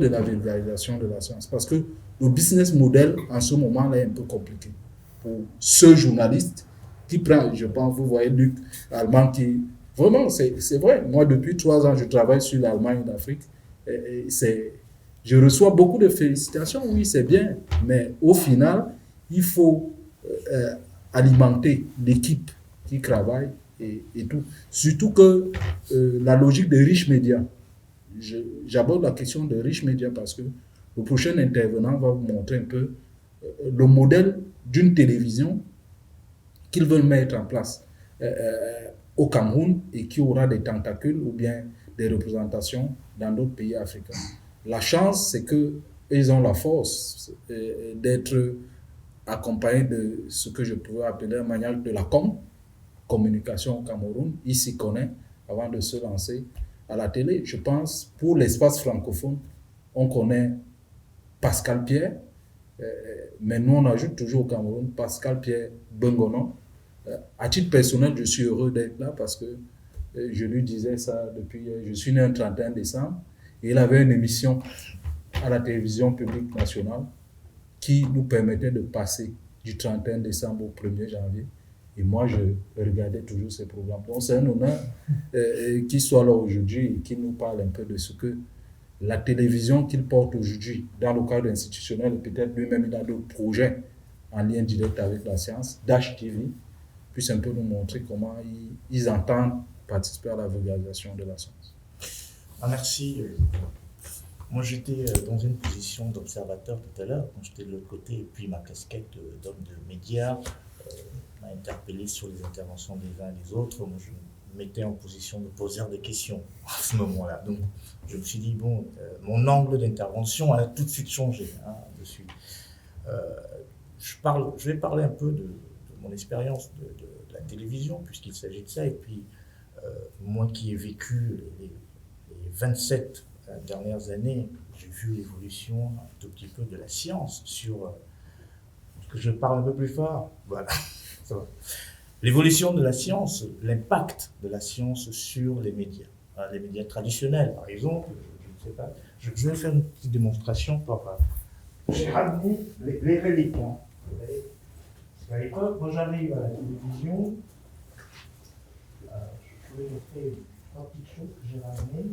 de la vulgarisation de la science. Parce que le business model, en ce moment-là, est un peu compliqué. Pour ce journaliste qui prend, je pense, vous voyez Luc Allemand qui... Vraiment, c'est vrai. Moi, depuis 3 ans, je travaille sur l'Allemagne d'Afrique. Je reçois beaucoup de félicitations, oui, c'est bien. Mais au final, il faut alimenter l'équipe qui travaille et tout. Surtout que la logique des riches médias, j'aborde la question des riches médias parce que le prochain intervenant va vous montrer un peu le modèle d'une télévision qu'ils veulent mettre en place au Cameroun et qui aura des tentacules ou bien des représentations dans d'autres pays africains. La chance, c'est qu'ils ont la force d'être accompagnés de ce que je pourrais appeler la manière de la communication au Cameroun. Ils s'y connaissent avant de se lancer à la télé. Je pense, pour l'espace francophone, on connaît Pascal Pierre, mais nous on ajoute toujours au Cameroun Pascal Pierre Bengono. À titre personnel, je suis heureux d'être là parce que je lui disais ça depuis, je suis né un 31 décembre et il avait une émission à la télévision publique nationale qui nous permettait de passer du 31 décembre au 1er janvier. Et moi, je regardais toujours ces programmes. Donc, c'est un honneur qu'il soit là aujourd'hui et qu'il nous parle un peu de ce que la télévision qu'il porte aujourd'hui dans le cadre institutionnel, et peut-être lui-même il a d'autres projets en lien direct avec la science, Dash TV, puisse un peu nous montrer comment ils entendent participer à la vulgarisation de la science. Ah, merci. Moi, j'étais dans une position d'observateur tout à l'heure, quand j'étais de l'autre côté, et puis ma casquette d'homme de médias m'a interpellé sur les interventions des uns et des autres. Moi, je me mettais en position de poser des questions à ce moment-là. Donc, je me suis dit, bon, mon angle d'intervention a tout de suite changé dessus. Je vais parler un peu de mon expérience de la télévision, puisqu'il s'agit de ça, et puis moi qui ai vécu les 27 dernières années, j'ai vu l'évolution un tout petit peu de la science sur... que je parle un peu plus fort, voilà, ça va. L'évolution de la science, l'impact de la science sur les médias traditionnels, par exemple, je ne sais pas, je vais faire une petite démonstration par... J'ai ramené les reliques, hein. À l'époque, quand j'arrive à la télévision, je vais vous faire trois petites choses que j'ai ramenées.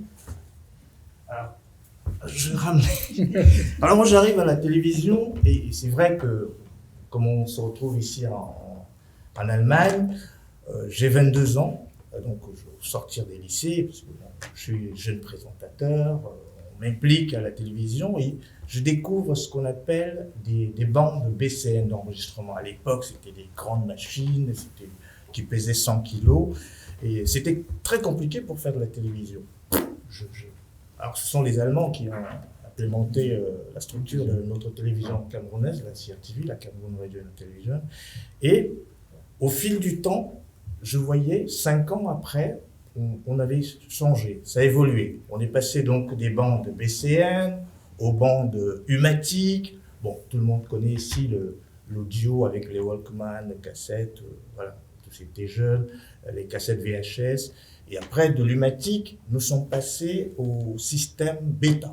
Alors moi j'arrive à la télévision et c'est vrai que comme on se retrouve ici en Allemagne, j'ai 22 ans, donc je vais sortir des lycées, parce que je suis jeune présentateur, on m'implique à la télévision et je découvre ce qu'on appelle des bandes BCN d'enregistrement. À l'époque, c'était des grandes machines qui pesaient 100 kilos et c'était très compliqué pour faire de la télévision. Alors, ce sont les Allemands qui ont implémenté la structure de notre télévision camerounaise, la CRTV, la Cameroun Radio Television. Et au fil du temps, je voyais, 5 ans après, on avait changé, ça a évolué. On est passé donc des bandes BCN aux bandes Humatic. Bon, tout le monde connaît ici l'audio avec les Walkman, les cassettes, voilà, tous étaient jeunes, les cassettes VHS. Et après, de l'Humatic, nous sommes passés au système bêta.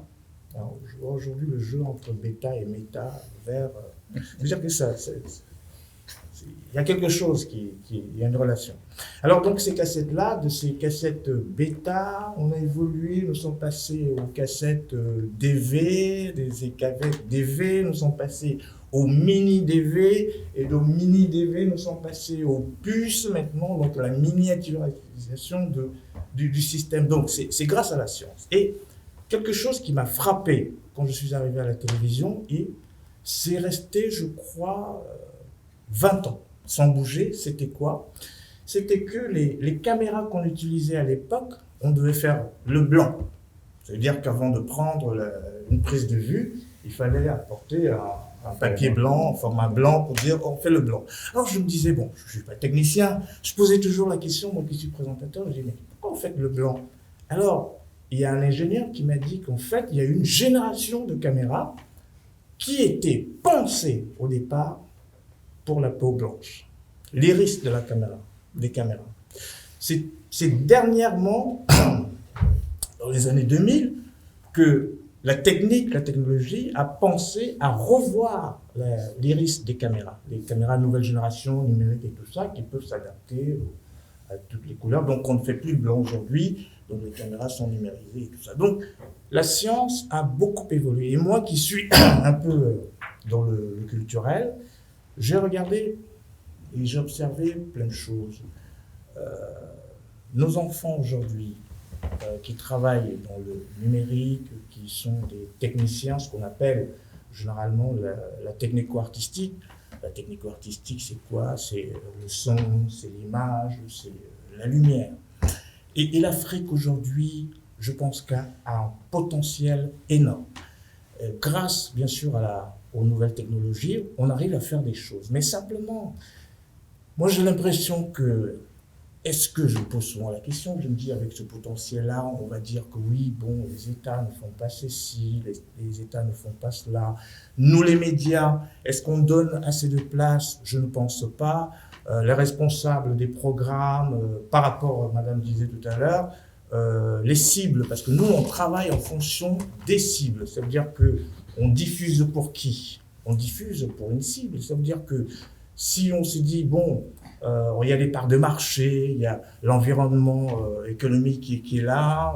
Alors, aujourd'hui, le jeu entre bêta et méta, vers... je veux dire que il y a quelque chose il y a une relation. Alors, donc, ces cassettes-là, de ces cassettes bêta, on a évolué, nous sommes passés aux cassettes DV, des cassettes DV, nous sommes passés au mini DV, et de mini DV, nous sommes passés aux puces maintenant, donc la miniaturisation du système. Donc, c'est grâce à la science. Et quelque chose qui m'a frappé quand je suis arrivé à la télévision, et c'est resté, je crois, 20 ans sans bouger. C'était quoi? C'était que les caméras qu'on utilisait à l'époque, on devait faire le blanc. C'est-à-dire qu'avant de prendre une prise de vue, il fallait apporter un papier blanc, un format blanc, pour dire on fait le blanc. Alors je me disais, bon, je ne suis pas technicien, je posais toujours la question, moi qui suis présentateur, je disais, mais pourquoi on fait le blanc? Alors, il y a un ingénieur qui m'a dit qu'en fait, il y a une génération de caméras qui étaient pensées au départ pour la peau blanche, l'iris de la caméra, des caméras. C'est dernièrement, dans les années 2000, que la technologie a pensé à revoir l'iris des caméras. Les caméras nouvelle génération, numérique et tout ça, qui peuvent s'adapter à toutes les couleurs. Donc on ne fait plus le blanc aujourd'hui, donc les caméras sont numérisées et tout ça. Donc la science a beaucoup évolué. Et moi qui suis un peu dans le culturel, j'ai regardé et j'ai observé plein de choses. Nos enfants aujourd'hui, qui travaillent dans le numérique, qui sont des techniciens, ce qu'on appelle généralement la technico-artistique. La technico-artistique, c'est quoi? C'est le son, c'est l'image, c'est la lumière. Et l'Afrique aujourd'hui, je pense qu'a un potentiel énorme. Grâce, bien sûr, aux nouvelles technologies, on arrive à faire des choses. Mais simplement, moi j'ai l'impression que est-ce que je me pose souvent la question, je me dis avec ce potentiel-là, on va dire que oui, bon, les États ne font pas ceci, les États ne font pas cela. Nous, les médias, est-ce qu'on donne assez de place? Je ne pense pas. Les responsables des programmes, par rapport, Madame disait tout à l'heure, les cibles, parce que nous, on travaille en fonction des cibles. Ça veut dire qu'on diffuse pour qui? On diffuse pour une cible. Ça veut dire que si on se dit, bon, il y a les parts de marché, il y a l'environnement économique qui est là.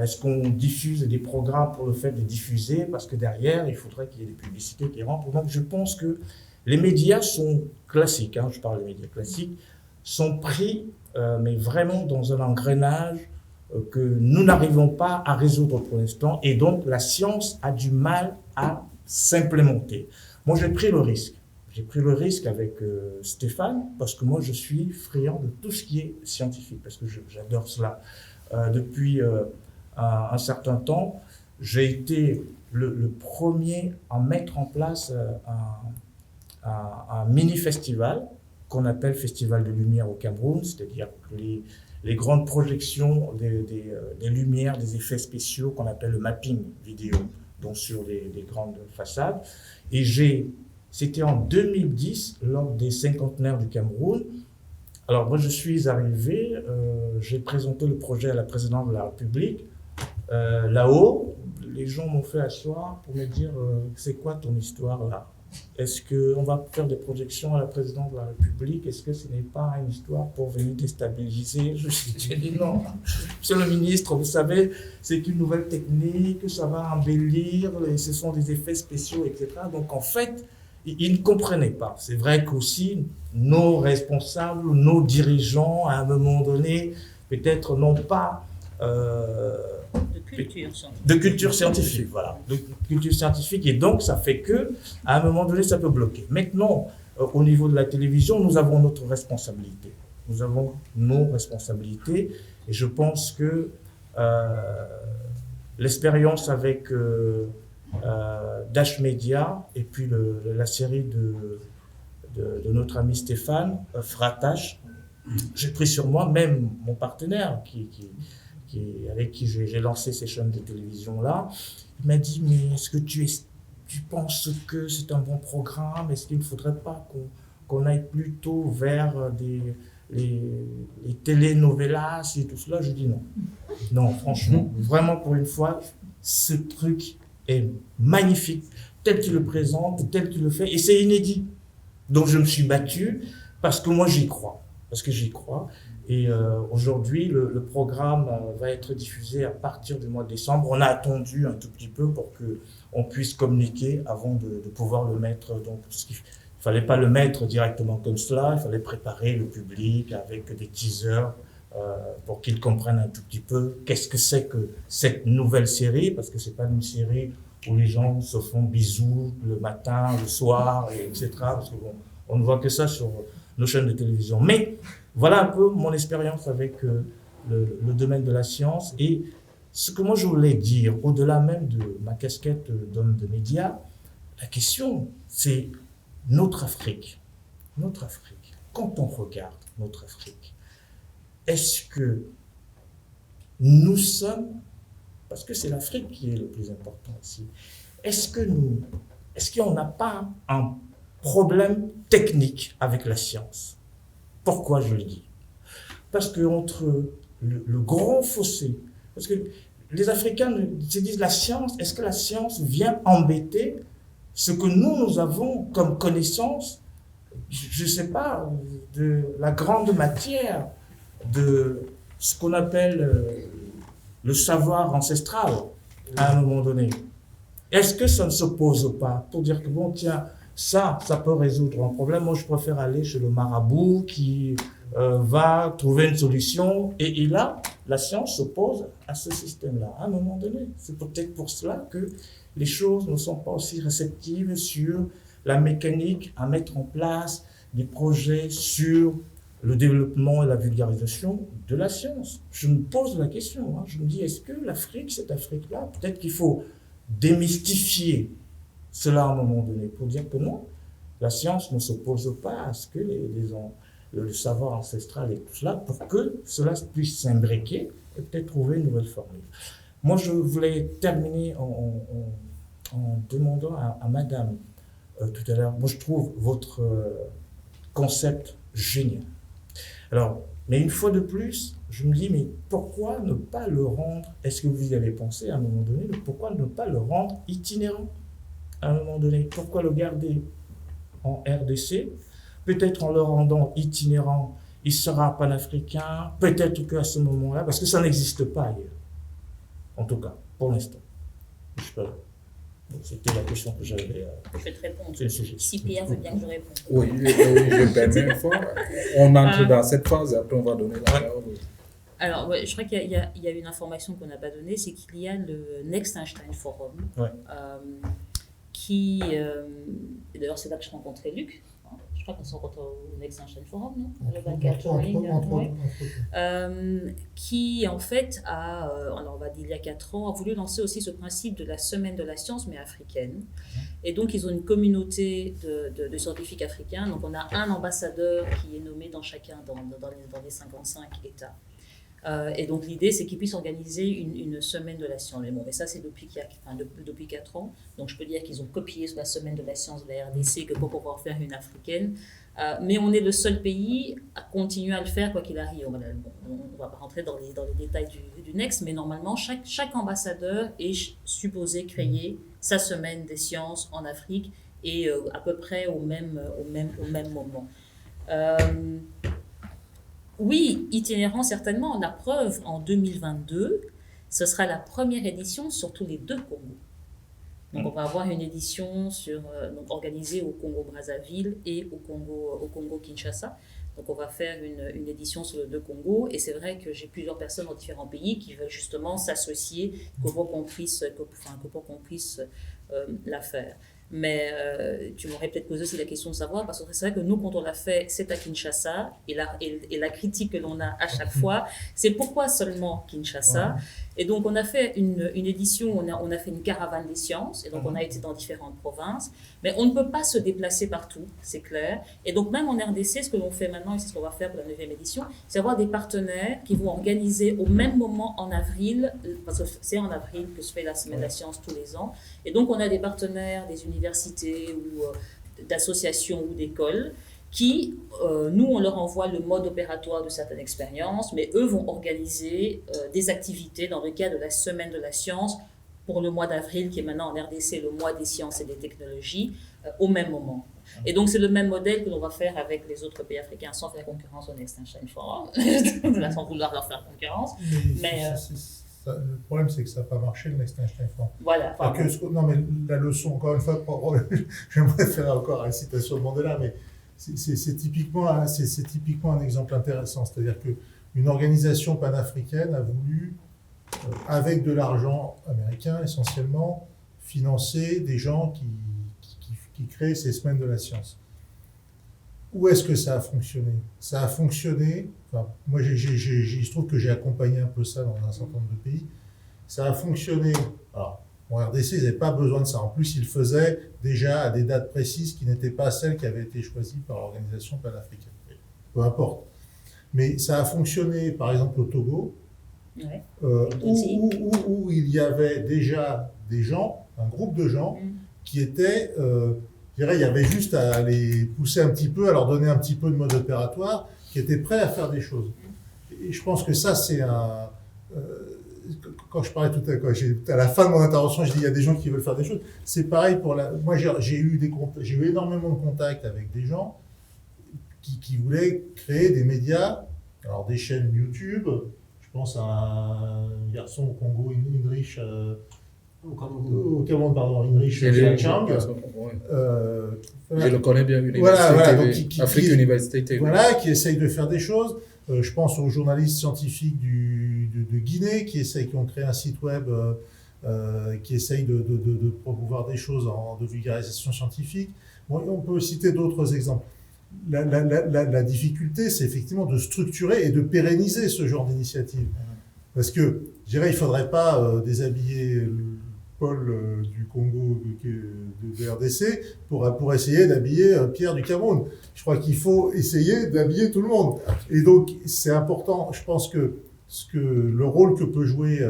Est-ce qu'on diffuse des programmes pour le fait de diffuser? Parce que derrière, il faudrait qu'il y ait des publicités qui rentrent. Donc, je pense que les médias sont classiques, hein, je parle des médias classiques, sont pris, mais vraiment dans un engrenage que nous n'arrivons pas à résoudre pour l'instant. Et donc, la science a du mal à s'implémenter. Moi, j'ai pris le risque. J'ai pris le risque avec Stéphane, parce que moi, je suis friand de tout ce qui est scientifique, parce que j'adore cela. Depuis un certain temps, j'ai été le premier à mettre en place un mini-festival qu'on appelle Festival de Lumière au Cameroun, c'est-à-dire que les grandes projections des lumières, des effets spéciaux qu'on appelle le mapping vidéo, donc sur les grandes façades. Et c'était en 2010, lors des cinquantenaires du Cameroun. Alors moi, je suis arrivé, j'ai présenté le projet à la présidente de la République. Là-haut, les gens m'ont fait asseoir pour me dire c'est quoi ton histoire là? Est-ce qu'on va faire des projections à la présidente de la République? Est-ce que ce n'est pas une histoire pour venir déstabiliser? J'ai dit non. Monsieur le ministre, vous savez, c'est une nouvelle technique, ça va embellir, ce sont des effets spéciaux, etc. Donc en fait, ils ne comprenaient pas. C'est vrai qu'aussi, nos responsables, nos dirigeants, à un moment donné, peut-être n'ont pas de culture scientifique, voilà, de culture scientifique, et donc ça fait que, à un moment donné, ça peut bloquer. Maintenant, au niveau de la télévision, nous avons notre responsabilité. Nous avons nos responsabilités, et je pense que l'expérience avec Dash Media et puis la série de notre ami Stéphane, Fratache, j'ai pris sur moi, même mon partenaire avec qui j'ai lancé ces chaînes de télévision-là, il m'a dit, mais est-ce que tu penses que c'est un bon programme? Est-ce qu'il ne faudrait pas qu'on aille plutôt vers les telenovelas et tout cela? Je dis non. Non, franchement, vraiment pour une fois, ce truc est magnifique, tel qu'il le présente, tel qu'il le fait, et c'est inédit. Donc je me suis battu parce que moi j'y crois. Parce que j'y crois. Et aujourd'hui, le programme va être diffusé à partir du mois de décembre. On a attendu un tout petit peu pour qu'on puisse communiquer avant de pouvoir le mettre. Donc, parce qu'il ne fallait pas le mettre directement comme cela, il fallait préparer le public avec des teasers pour qu'ils comprennent un tout petit peu qu'est-ce que c'est que cette nouvelle série, parce que ce n'est pas une série où les gens se font bisous le matin, le soir, etc. Parce que bon, on ne voit que ça sur nos chaînes de télévision. Mais voilà un peu mon expérience avec le domaine de la science. Et ce que moi je voulais dire, au-delà même de ma casquette d'homme de médias, la question, c'est notre Afrique. Notre Afrique. Quand on regarde notre Afrique, est-ce que nous sommes, parce que c'est l'Afrique qui est le plus important ici, est-ce qu'on n'a pas un problème technique avec la science? Pourquoi je le dis? Parce que entre le grand fossé, parce que les Africains se disent la science, est-ce que la science vient embêter ce que nous avons comme connaissance, je ne sais pas, de la grande matière, de ce qu'on appelle le savoir ancestral à un moment donné. Est-ce que ça ne se pose pas pour dire que bon, tiens, ça peut résoudre un problème. Moi, je préfère aller chez le marabout qui va trouver une solution. Et là, la science s'oppose à ce système-là, à un moment donné. C'est peut-être pour cela que les choses ne sont pas aussi réceptives sur la mécanique à mettre en place des projets sur le développement et la vulgarisation de la science. Je me pose la question, hein. Je me dis, est-ce que l'Afrique, cette Afrique-là, peut-être qu'il faut démystifier cela à un moment donné pour dire que non, la science ne s'oppose pas à ce que le savoir ancestral et tout cela, pour que cela puisse s'imbriquer et peut-être trouver une nouvelle formule. Moi, je voulais terminer en demandant à madame tout à l'heure, moi je trouve votre concept génial. Alors, mais une fois de plus, je me dis, mais pourquoi ne pas le rendre, est-ce que vous y avez pensé à un moment donné, pourquoi ne pas le rendre itinérant à un moment donné? Pourquoi le garder en RDC? Peut-être en le rendant itinérant, il sera panafricain, peut-être qu'à ce moment-là, parce que ça n'existe pas ailleurs. En tout cas, pour l'instant. C'était la question que j'avais. Je vais te répondre. C'est le sujet. Si Pierre veut bien que je réponde. Oui, je permets une fois. On entre dans cette phase et après on va donner la parole. Alors, ouais, je crois qu'il y a une information qu'on n'a pas donnée, c'est qu'il y a le Next Einstein Forum, Ouais. qui, d'ailleurs c'est là que je rencontrais Luc, hein. Je crois qu'on se rencontre au Next Einstein Forum, non? Le 24 juin, qui en fait alors on va dire il y a 4 ans, a voulu lancer aussi ce principe de la semaine de la science, mais africaine. Et donc ils ont une communauté de scientifiques africains, donc on a un ambassadeur qui est nommé dans chacun, dans les 55 États. Et donc l'idée, c'est qu'ils puissent organiser une semaine de la science. Mais bon, mais ça, c'est depuis 4 ans. Donc je peux dire qu'ils ont copié la semaine de la science de la RDC que pour pouvoir faire une africaine. Mais on est le seul pays à continuer à le faire quoi qu'il arrive. On ne va pas rentrer dans les détails du Next, mais normalement, chaque ambassadeur est supposé créer sa semaine des sciences en Afrique et à peu près au même moment. Oui, itinérant certainement. La preuve, en 2022, ce sera la première édition sur tous les 2 Congos. Donc on va avoir une édition organisée au Congo-Brazzaville et au Congo-Kinshasa. Donc on va faire une édition sur les 2 Congos. Et c'est vrai que j'ai plusieurs personnes dans différents pays qui veulent justement s'associer pour qu'on puisse la faire. Mais tu m'aurais peut-être posé aussi la question de savoir, parce que c'est vrai que nous, quand on l'a fait, c'est à Kinshasa, et la critique que l'on a à chaque fois, c'est pourquoi seulement Kinshasa. Ouais. Et donc, on a fait une édition, on a fait une caravane des sciences, et donc on a été dans différentes provinces, mais on ne peut pas se déplacer partout, c'est clair. Et donc, même en RDC, ce que l'on fait maintenant, et c'est ce qu'on va faire pour la 9e édition, c'est avoir des partenaires qui vont organiser au même moment en avril, parce que c'est en avril que se fait la semaine de la science tous les ans, et donc on a des partenaires, des universités ou d'associations ou d'écoles qui, nous, on leur envoie le mode opératoire de certaines expériences, mais eux vont organiser des activités dans le cadre de la semaine de la science pour le mois d'avril, qui est maintenant en RDC le mois des sciences et des technologies, au même moment. Et donc, c'est le même modèle que l'on va faire avec les autres pays africains, sans faire concurrence au Next Einstein Forum, sans vouloir leur faire concurrence. Le problème, c'est que ça n'a pas marché, le Next Einstein Forum. Voilà. Non, mais la leçon, encore une fois, j'aimerais faire encore la citation de Mandela, mais c'est typiquement un exemple intéressant. C'est-à-dire qu'une organisation panafricaine a voulu, avec de l'argent américain essentiellement, financer des gens qui créent ces semaines de la science. Où est-ce que ça a fonctionné? Ça a fonctionné, moi il se trouve que j'ai accompagné un peu ça dans un certain nombre de pays, ça a fonctionné, alors en RDC ils n'avaient pas besoin de ça, en plus ils le faisaient déjà à des dates précises qui n'étaient pas celles qui avaient été choisies par l'organisation panafricaine, peu importe. Mais ça a fonctionné par exemple au Togo, ouais. Où il y avait déjà des gens, un groupe de gens qui étaient... je dirais, il y avait juste à les pousser un petit peu, à leur donner un petit peu de mode opératoire, qui étaient prêts à faire des choses. Et je pense que ça, c'est quand je parlais tout à l'heure, à la fin de mon intervention, je dis il y a des gens qui veulent faire des choses. C'est pareil moi, j'ai eu énormément de contacts avec des gens qui voulaient créer des médias, alors des chaînes YouTube. Je pense à un garçon au Congo, Heinrich, au Cameroun, pardon, Heinrich Chang. Je le connais bien, Afrique Université TV. Voilà, qui essaye de faire des choses. Je pense aux journalistes scientifiques de Guinée qui ont créé un site web qui essaye de promouvoir des choses de vulgarisation scientifique. Bon, on peut citer d'autres exemples. La difficulté, c'est effectivement de structurer et de pérenniser ce genre d'initiative. Parce que, je dirais, il ne faudrait pas déshabiller Paul du Congo, de RDC, pour essayer d'habiller Pierre du Cameroun. Je crois qu'il faut essayer d'habiller tout le monde. Et donc, c'est important, je pense que le rôle que peut jouer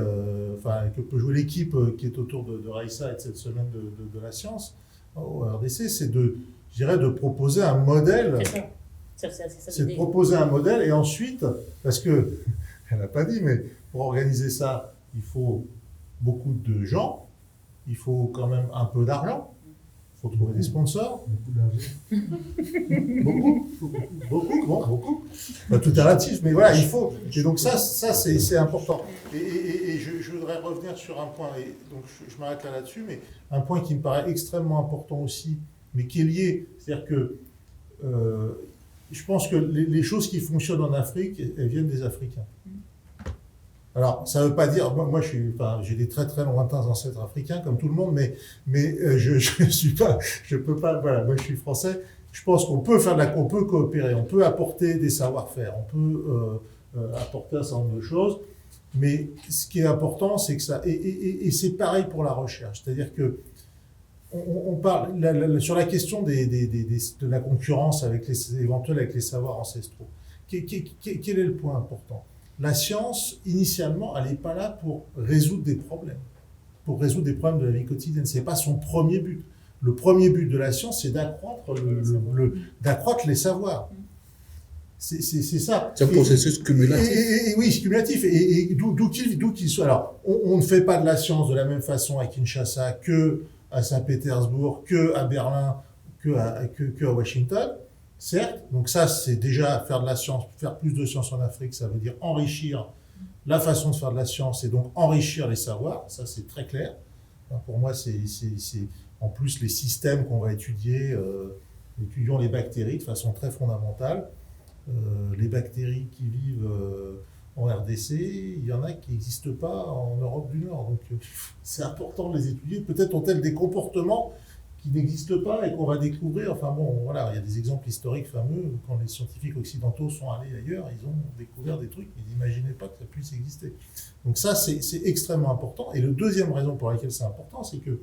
l'équipe qui est autour de Raissa et de cette semaine de la science au RDC, c'est de proposer un modèle. C'est ça. C'est de proposer un modèle et ensuite, parce que, elle n'a pas dit, mais pour organiser ça, il faut beaucoup de gens, il faut quand même un peu d'argent, il faut trouver des sponsors. Beaucoup d'argent. Beaucoup. Tout est relatif, mais voilà, il faut. Et donc ça c'est important. Et je voudrais revenir sur un point, et donc je m'arrête là-dessus, mais un point qui me paraît extrêmement important aussi, mais qui est lié, c'est-à-dire que je pense que les choses qui fonctionnent en Afrique, elles viennent des Africains. Alors, ça ne veut pas dire, moi j'ai des très très lointains ancêtres africains, comme tout le monde, mais je peux pas, voilà, moi je suis français, je pense qu'on peut on peut coopérer, on peut apporter des savoir-faire, on peut apporter un certain nombre de choses, mais ce qui est important, c'est que ça, et c'est pareil pour la recherche, c'est-à-dire que on parle sur la question de la concurrence éventuelle avec les savoirs ancestraux. Quel est le point important ? La science, initialement, elle n'est pas là pour résoudre des problèmes de la vie quotidienne. Ce n'est pas son premier but. Le premier but de la science, c'est d'accroître les savoirs. C'est ça. C'est un processus cumulatif. Oui, cumulatif. Et d'où qu'il soit. Alors, on ne fait pas de la science de la même façon à Kinshasa que à Saint-Pétersbourg, que à Berlin, que à Washington. Certes, donc ça c'est déjà faire de la science, faire plus de science en Afrique, ça veut dire enrichir la façon de faire de la science et donc enrichir les savoirs, ça c'est très clair. Pour moi c'est en plus les systèmes qu'on va étudier, étudions les bactéries de façon très fondamentale. Les bactéries qui vivent en RDC, il y en a qui n'existent pas en Europe du Nord, donc c'est important de les étudier, peut-être ont-elles des comportements qui n'existent pas et qu'on va découvrir. Enfin bon, voilà, il y a des exemples historiques fameux où quand les scientifiques occidentaux sont allés ailleurs, ils ont découvert des trucs qu'ils n'imaginaient pas que ça puisse exister. Donc ça, c'est extrêmement important. Et la deuxième raison pour laquelle c'est important, c'est que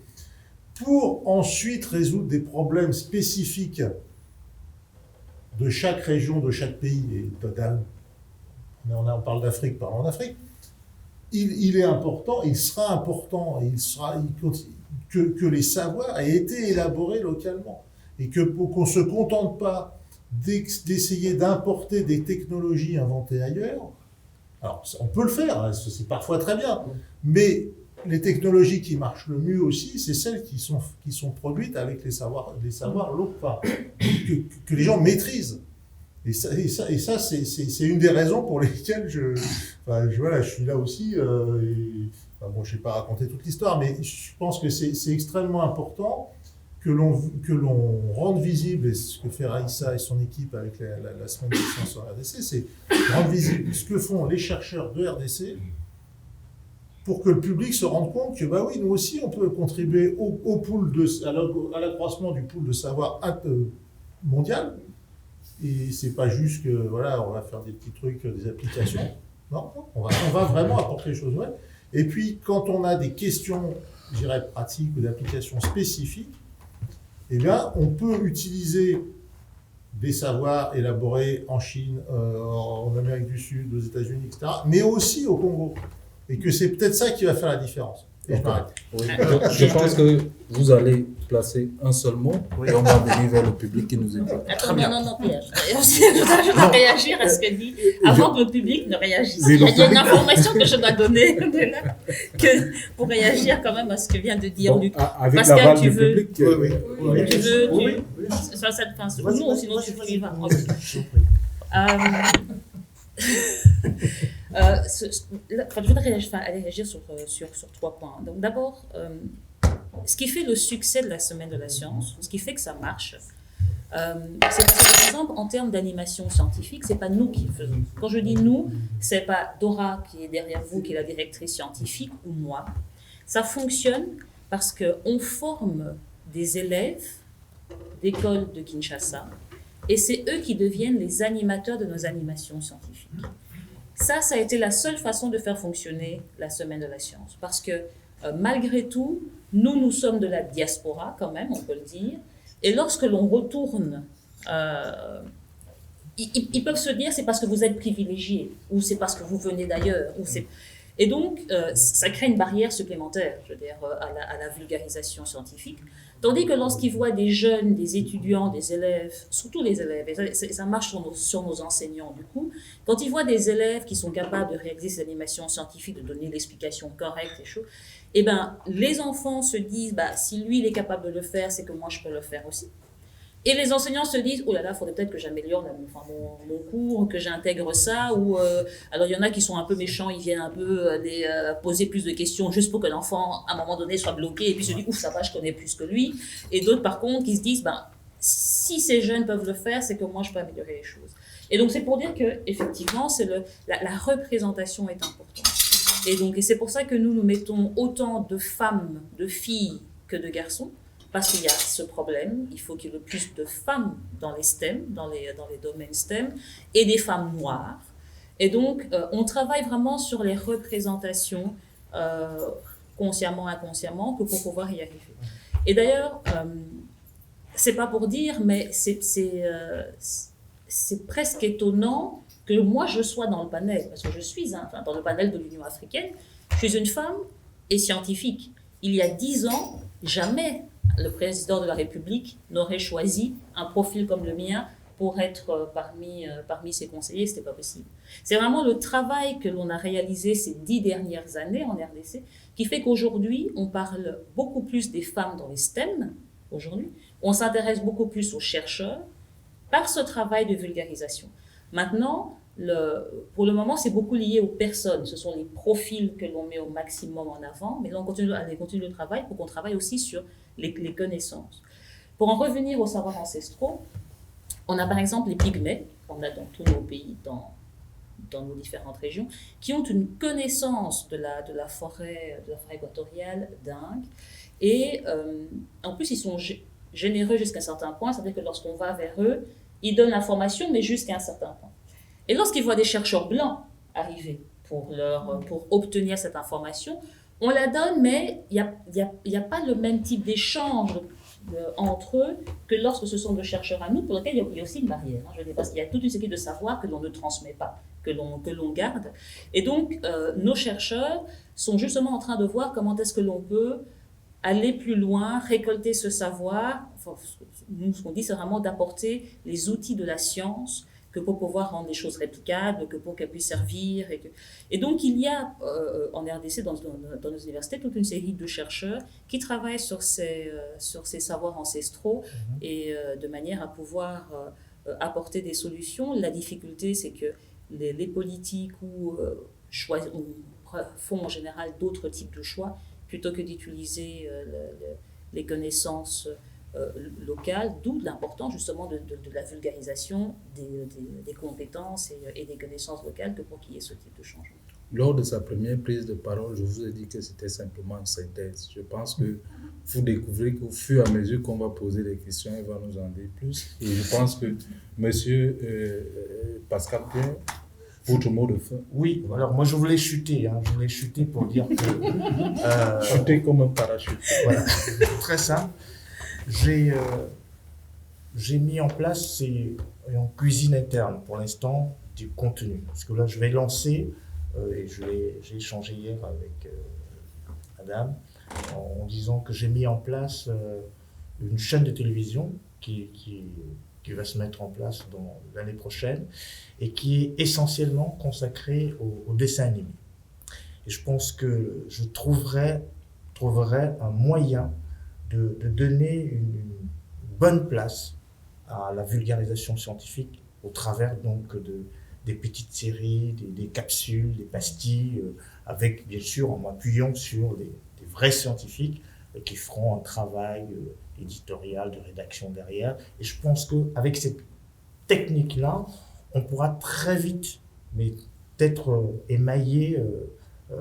pour ensuite résoudre des problèmes spécifiques de chaque région, de chaque pays, et on parle d'Afrique, parlons d'Afrique, il est important, il sera important, que les savoirs aient été élaborés localement et qu'on ne se contente pas d'essayer d'importer des technologies inventées ailleurs. Alors, on peut le faire, hein, c'est parfois très bien, mais les technologies qui marchent le mieux aussi, c'est celles qui sont produites avec les savoirs locaux, enfin, que les gens maîtrisent. Et ça c'est une des raisons pour lesquelles je suis là aussi. Bon, je ne vais pas raconter toute l'histoire, mais je pense que c'est extrêmement important que l'on rende visible, et ce que fait Raissa et son équipe avec la semaine de sciences en RDC, c'est rendre visible ce que font les chercheurs de RDC pour que le public se rende compte que, bah oui, nous aussi, on peut contribuer à l'accroissement du pool de savoir mondial. Et c'est pas juste que, voilà, on va faire des petits trucs, des applications. Non, on va vraiment apporter les choses vraies. Et puis, quand on a des questions, je dirais, pratiques ou d'applications spécifiques, eh bien, on peut utiliser des savoirs élaborés en Chine, en Amérique du Sud, aux États-Unis, etc., mais aussi au Congo. Et que c'est peut-être ça qui va faire la différence. Et je m'arrête. Oui, je pense que vous allez placer un seul mot Oui. et on va venir vers le public qui nous écoute. Attends, non, Pierre. Je dois réagir à ce que dit avant que le public ne réagisse. Oui, Il y a une information que je dois donner de là, pour réagir quand même à ce que vient de dire Bon, Luc. avec Pascal, l'aval tu du veux- public. Tu veux, Oui, sur cette fin, Vas-y, non, vas-y, sinon tu vas-y, y vas. vas-y. Ok. Je vous prie. Je voudrais aller réagir sur 3 points. Donc d'abord, ce qui fait le succès de la Semaine de la Science, ce qui fait que ça marche, c'est parce que, par exemple, en termes d'animation scientifique, c'est pas nous qui le faisons. Quand je dis nous, c'est pas Dora qui est derrière vous, qui est la directrice scientifique, ou moi. Ça fonctionne parce qu'on forme des élèves d'école de Kinshasa, et c'est eux qui deviennent les animateurs de nos animations scientifiques. Ça a été la seule façon de faire fonctionner la Semaine de la Science. Parce que malgré tout, nous sommes de la diaspora quand même, on peut le dire. Et lorsque l'on retourne, ils peuvent se dire c'est parce que vous êtes privilégiés, ou c'est parce que vous venez d'ailleurs. Et donc, ça crée une barrière supplémentaire, je veux dire, à la vulgarisation scientifique. Tandis que lorsqu'ils voient des jeunes, des étudiants, des élèves, surtout les élèves, et ça marche sur nos enseignants du coup, quand ils voient des élèves qui sont capables de réaliser ces animations scientifiques, de donner l'explication correcte et chaud, eh ben, les enfants se disent, si lui il est capable de le faire, c'est que moi je peux le faire aussi. Et les enseignants se disent, oh là là, il faudrait peut-être que j'améliore mon cours, que j'intègre ça, ou alors il y en a qui sont un peu méchants, ils viennent un peu aller poser plus de questions juste pour que l'enfant, à un moment donné, soit bloqué, et puis se dit, ouf, ça va, je connais plus que lui. Et d'autres, par contre, qui se disent, si ces jeunes peuvent le faire, c'est que moi, je peux améliorer les choses. Et donc, c'est pour dire que effectivement, la représentation est importante. Et c'est pour ça que nous mettons autant de femmes, de filles que de garçons, parce qu'il y a ce problème, il faut qu'il y ait le plus de femmes dans les STEM, dans les domaines STEM, et des femmes noires. Et donc, on travaille vraiment sur les représentations, consciemment, inconsciemment, que pour pouvoir y arriver. Et d'ailleurs, c'est pas pour dire, mais c'est presque étonnant que moi je sois dans le panel, parce que je suis dans le panel de l'Union africaine, je suis une femme et scientifique. Il y a 10 ans, jamais le président de la République n'aurait choisi un profil comme le mien pour être parmi ses conseillers, c'était pas possible. C'est vraiment le travail que l'on a réalisé ces 10 dernières années en RDC qui fait qu'aujourd'hui, on parle beaucoup plus des femmes dans les STEM, aujourd'hui, on s'intéresse beaucoup plus aux chercheurs par ce travail de vulgarisation. Maintenant, pour le moment, c'est beaucoup lié aux personnes. Ce sont les profils que l'on met au maximum en avant, mais là, on continue le travail pour qu'on travaille aussi sur les connaissances. Pour en revenir aux savoirs ancestraux, on a par exemple les pygmées, qu'on a dans tous nos pays, dans nos différentes régions, qui ont une connaissance de la forêt équatoriale dingue. Et en plus, ils sont généreux jusqu'à un certain point, c'est-à-dire que lorsqu'on va vers eux, ils donnent l'information, mais jusqu'à un certain point. Et lorsqu'ils voient des chercheurs blancs arriver pour obtenir cette information, on la donne, mais il n'y a pas le même type d'échange entre eux que lorsque ce sont des chercheurs à nous, pour lesquels il y a aussi une barrière. Je veux dire, parce qu'il y a toute une série de savoirs que l'on ne transmet pas, que l'on garde. Et donc, nos chercheurs sont justement en train de voir comment est-ce que l'on peut aller plus loin, récolter ce savoir. Enfin, nous, ce qu'on dit, c'est vraiment d'apporter les outils de la science que pour pouvoir rendre les choses réplicables, que pour qu'elles puissent servir. Et donc, il y a en RDC, dans nos universités, toute une série de chercheurs qui travaillent sur ces savoirs ancestraux et de manière à pouvoir apporter des solutions. La difficulté, c'est que les politiques font en général d'autres types de choix plutôt que d'utiliser les connaissances locales, d'où l'importance justement de la vulgarisation des compétences et des connaissances locales que pour qu'il y ait ce type de changement. Lors de sa première prise de parole, je vous ai dit que c'était simplement une synthèse. Je pense que vous découvrez qu'au fur et à mesure qu'on va poser des questions, il va nous en dire plus. Et je pense que Monsieur Pascal Pierre, votre mot de fin. Oui, alors moi je voulais chuter pour dire que... Chuter comme un parachute. Voilà, très simple. J'ai mis en place en cuisine interne pour l'instant du contenu. Parce que là je vais lancer, et j'ai échangé hier madame, en disant que j'ai mis en place une chaîne de télévision qui va se mettre en place dans l'année prochaine et qui est essentiellement consacrée au dessin animé. Et je pense que je trouverai un moyen de donner une bonne place à la vulgarisation scientifique au travers donc des petites séries, des capsules, des pastilles, avec bien sûr en m'appuyant sur des vrais scientifiques qui feront un travail éditorial, de rédaction derrière. Et je pense qu'avec cette technique-là, on pourra très vite, mais peut-être émailler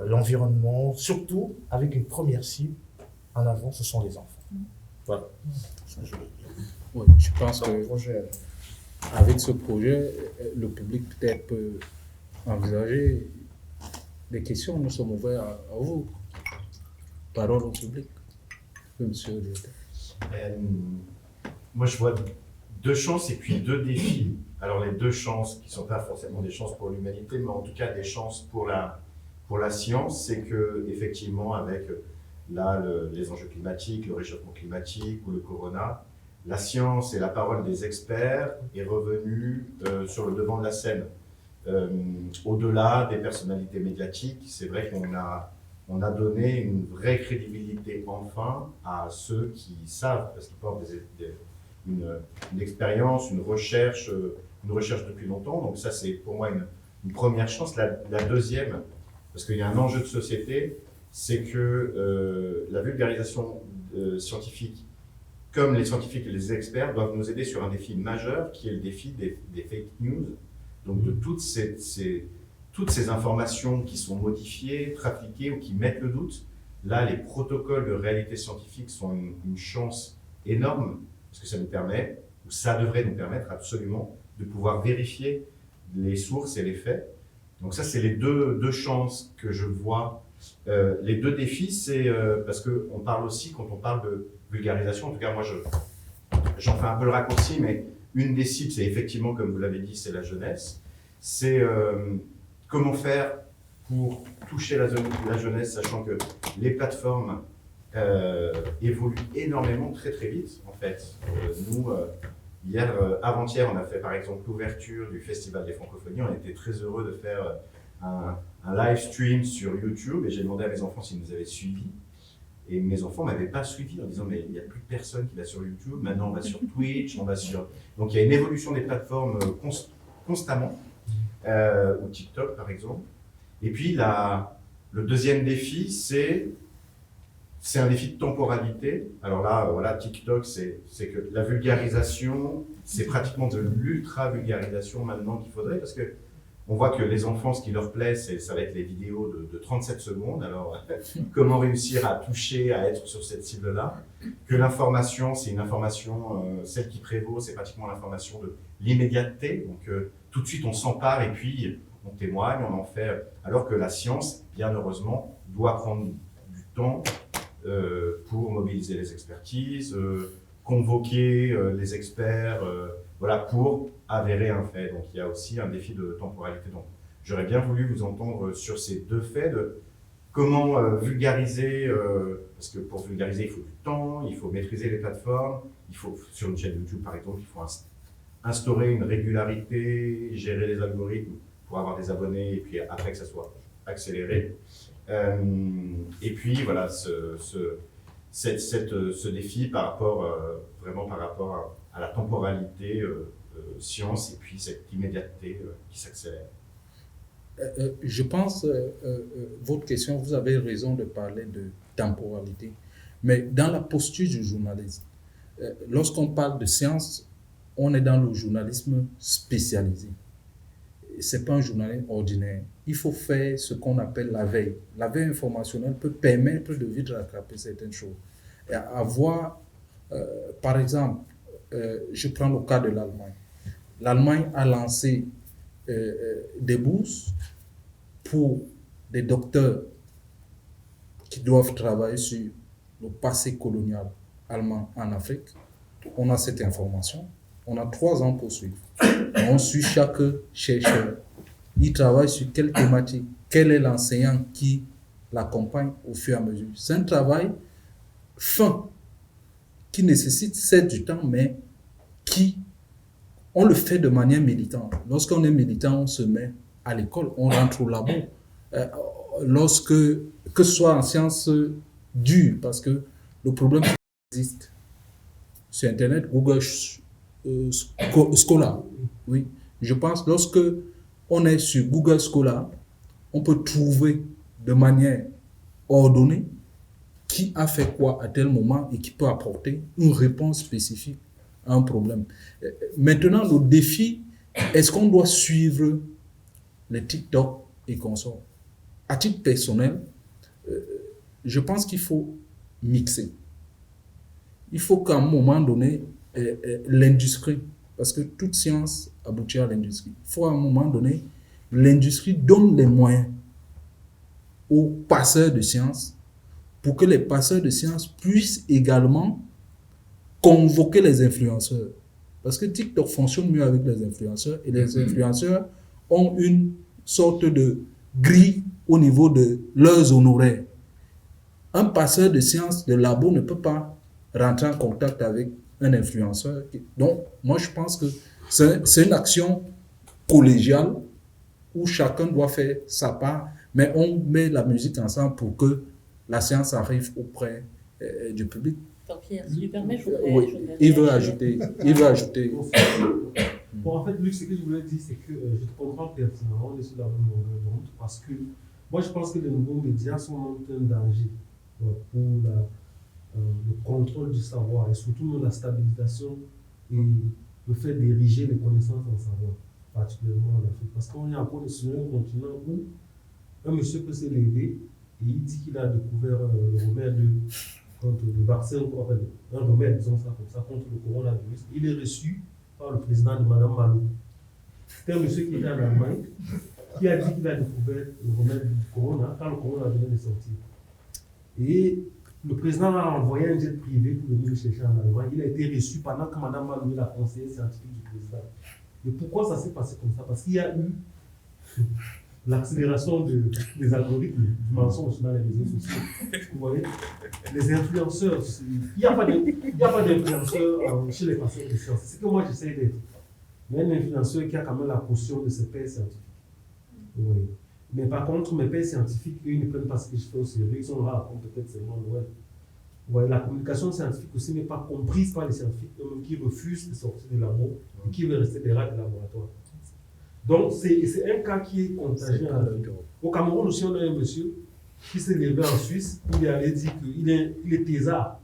l'environnement, surtout avec une première cible en avant, ce sont les enfants. Voilà. Ça, je voulais dire. Oui, je pense que avec ce projet, le public peut-être peut envisager des questions. Nous sommes ouverts à vous. Parole au public. Monsieur le directeur. Moi, je vois deux chances et puis deux défis. Alors, les deux chances, qui ne sont pas forcément des chances pour l'humanité, mais en tout cas des chances pour la science, c'est que effectivement, avec les enjeux climatiques, le réchauffement climatique ou le corona, la science et la parole des experts est revenue sur le devant de la scène. Au-delà des personnalités médiatiques, c'est vrai qu'on a donné une vraie crédibilité enfin à ceux qui savent, parce qu'ils portent une expérience, une recherche depuis longtemps. Donc ça, c'est pour moi une première chance. La deuxième, parce qu'il y a un enjeu de société, c'est que la vulgarisation scientifique, comme les scientifiques et les experts, doivent nous aider sur un défi majeur, qui est le défi des fake news. Donc de toutes ces informations qui sont modifiées, trafiquées ou qui mettent le doute. Là, les protocoles de réalité scientifique sont une chance énorme, parce que ça nous permet, ou ça devrait nous permettre absolument, de pouvoir vérifier les sources et les faits. Donc ça, c'est les deux chances que je vois. Les deux défis, c'est parce qu'on parle aussi, quand on parle de vulgarisation, en tout cas moi j'en fais un peu le raccourci, mais une des cibles, c'est effectivement, comme vous l'avez dit, c'est la jeunesse. C'est comment faire pour toucher la jeunesse, sachant que les plateformes évoluent énormément, très très vite en fait. Nous, avant-hier, on a fait par exemple l'ouverture du Festival des Francophonies. On était très heureux de faire un live stream sur YouTube et j'ai demandé à mes enfants s'ils nous avaient suivis. Et mes enfants ne m'avaient pas suivi en disant mais il n'y a plus personne qui va sur YouTube, maintenant on va sur Twitch, on va sur... Donc il y a une évolution des plateformes constamment, ou TikTok par exemple. Et puis le deuxième défi, c'est un défi de temporalité. Alors là, voilà, TikTok, c'est que la vulgarisation, c'est pratiquement de l'ultra-vulgarisation maintenant qu'il faudrait, parce que on voit que les enfants, ce qui leur plaît, ça va être les vidéos de 37 secondes. Alors, comment réussir à toucher, à être sur cette cible-là? Que l'information, c'est une information, celle qui prévaut, c'est pratiquement l'information de l'immédiateté. Donc, tout de suite, on s'empare et puis on témoigne, on en fait. Alors que la science, bien heureusement, doit prendre du temps pour mobiliser les expertises, convoquer les experts, voilà, pour avérer un fait. Donc il y a aussi un défi de temporalité. Donc j'aurais bien voulu vous entendre sur ces deux faits, de comment vulgariser, parce que pour vulgariser, il faut du temps, il faut maîtriser les plateformes, il faut, sur une chaîne YouTube par exemple, il faut instaurer une régularité, gérer les algorithmes pour avoir des abonnés et puis après que ça soit accéléré. Et puis voilà, ce défi par rapport, vraiment par rapport à la temporalité science et puis cette immédiateté qui s'accélère. Je pense, votre question, vous avez raison de parler de temporalité, mais dans la posture du journalisme, lorsqu'on parle de science, on est dans le journalisme spécialisé. Ce n'est pas un journalisme ordinaire. Il faut faire ce qu'on appelle la veille. La veille informationnelle peut permettre de vite rattraper certaines choses. Et avoir, par exemple, je prends le cas de l'Allemagne. L'Allemagne a lancé des bourses pour des docteurs qui doivent travailler sur le passé colonial allemand en Afrique. On a cette information. On a 3 ans pour suivre. On suit chaque chercheur. Il travaille sur quelle thématique, quel est l'enseignant qui l'accompagne au fur et à mesure. C'est un travail fin qui nécessite certes du temps, mais qui, on le fait de manière militante. Lorsqu'on est militant, on se met à l'école, on rentre au labo. Que ce soit en sciences dures, parce que le problème existe sur Internet, Google Scholar. Oui, je pense lorsque on est sur Google Scholar, on peut trouver de manière ordonnée qui a fait quoi à tel moment et qui peut apporter une réponse spécifique à un problème. Maintenant, le défi, est-ce qu'on doit suivre les TikTok et consorts? À titre personnel, je pense qu'il faut mixer. Il faut qu'à un moment donné, l'industrie, parce que toute science aboutit à l'industrie, il faut à un moment donné, l'industrie donne les moyens aux passeurs de sciences pour que les passeurs de sciences puissent également convoquer les influenceurs. Parce que TikTok fonctionne mieux avec les influenceurs et les influenceurs ont une sorte de grille au niveau de leurs honoraires. Un passeur de sciences de labo ne peut pas rentrer en contact avec un influenceur. Donc, moi, je pense que c'est une action collégiale où chacun doit faire sa part, mais on met la musique ensemble pour que la science arrive auprès du public. Donc, Pierre, si tu permets, je voudrais... Oui, il veut ajouter. Bon, en fait, Luc, ce que je voulais dire, c'est que je te comprends pertinemment, on est sur la même longueur d'onde, parce que moi, je pense que les nouveaux médias sont en danger pour le contrôle du savoir et surtout la stabilisation et le fait d'ériger les connaissances en savoir, particulièrement en Afrique. Parce qu'on est encore sur un continent où un monsieur peut se lever et il dit qu'il a découvert le remède contre le vaccin, enfin, un remède, disons ça comme ça, contre le coronavirus. Il est reçu par le président de Mme Malou. C'était un monsieur qui était en Allemagne, qui a dit qu'il a découvert le remède du corona quand le corona venait de sortir. Et le président a envoyé un jet privé pour venir le chercher en Allemagne. Il a été reçu pendant que Mme Malou est la conseillère scientifique du président. Et pourquoi ça s'est passé comme ça? Parce qu'il y a eu l'accélération des algorithmes du mensonge dans les réseaux sociaux. Vous voyez, les influenceurs, il n'y a pas d'influenceurs chez les patients de sciences. C'est ce que moi j'essaie d'être. Mais un influenceur qui a quand même la caution de ses pairs scientifiques. Oui. Mais par contre, mes pairs scientifiques, eux, ils ne prennent pas ce que je fais au sérieux. Ils sont là, comme peut-être seulement Noël. Ouais, la communication scientifique aussi n'est pas comprise par les scientifiques eux-mêmes qui refusent de sortir du labo et qui veulent rester des rats de laboratoire. Donc, c'est un cas qui est contagieux. Au Cameroun aussi, on a un monsieur qui s'est levé en Suisse, il est allé dire qu'il est thésard.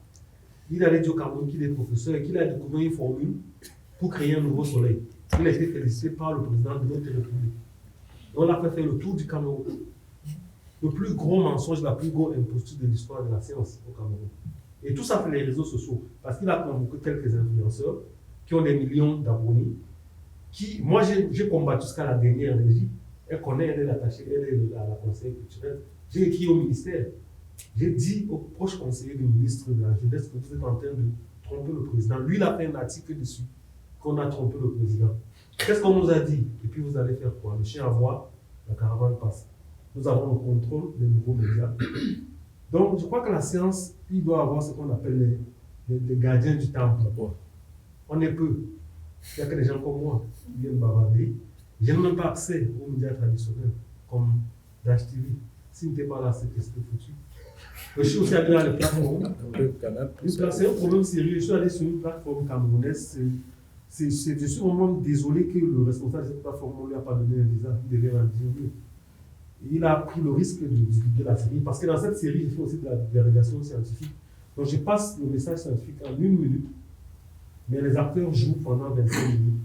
Il allait dire au Cameroun qu'il est professeur et qu'il a découvert une formule pour créer un nouveau soleil. Il a été félicité par le président de notre République. On l'a fait faire le tour du Cameroun. Le plus gros mensonge, la plus grosse imposture de l'histoire de la science au Cameroun. Et tout ça fait les réseaux sociaux. Parce qu'il a convoqué quelques influenceurs qui ont des millions d'abonnés. Moi, j'ai combattu jusqu'à la dernière régie. Elle connaît, elle est attachée, elle est à la conseillère culturelle. J'ai écrit au ministère. J'ai dit aux proches conseillers du ministre de la Jeunesse que vous êtes en train de tromper le président. Lui, il a fait un article dessus qu'on a trompé le président. Qu'est-ce qu'on nous a dit? Et puis vous allez faire quoi? Le chien aboie, la caravane passe. Nous avons le contrôle des nouveaux médias. Donc, je crois que la science, il doit avoir ce qu'on appelle les gardiens du temple. On est peu. Il n'y a que des gens comme moi qui viennent bavarder. Je n'ai même pas accès aux médias traditionnels, comme Dash TV. Si tu n'étais pas là, c'est que c'était foutu. Je suis aussi allé dans les plateformes. C'est un problème sérieux. Je suis allé sur une plateforme camerounaise. Je suis vraiment désolé que le responsable de cette plateforme ne lui a pas donné un visa. Il devait en dire. Il a pris le risque de divulguer la série. Parce que dans cette série, je fais aussi de la vérification scientifique. Donc je passe le message scientifique en 1 minute. Mais les acteurs jouent pendant 25 minutes.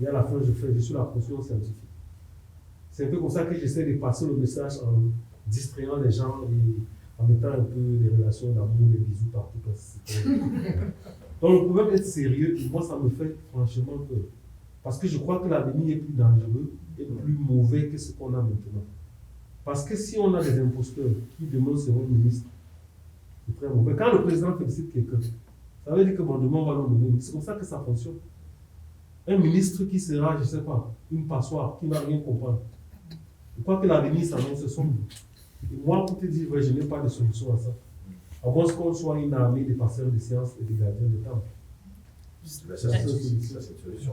Et à la fin, je suis la portion scientifique. C'est un peu comme ça que j'essaie de passer le message en distrayant les gens et en mettant un peu des relations d'amour, des bisous partout. Donc le problème est sérieux et moi, ça me fait franchement peur. Parce que je crois que l'avenir est plus dangereux et plus mauvais que ce qu'on a maintenant. Parce que si on a des imposteurs qui demain seront ministres, c'est très mauvais. Quand le président félicite quelqu'un, ça veut dire que bon, demain on va le nommer. C'est comme ça que ça fonctionne. Un ministre qui sera, je ne sais pas, une passoire, qui ne va rien comprendre. Je crois que l'avenir s'annonce sombre. Et moi, pour te dire vrai, je n'ai pas de solution à ça. À moins qu'on soit une armée des passeurs de sciences et des gardiens de temple. Ça, c'est une solution.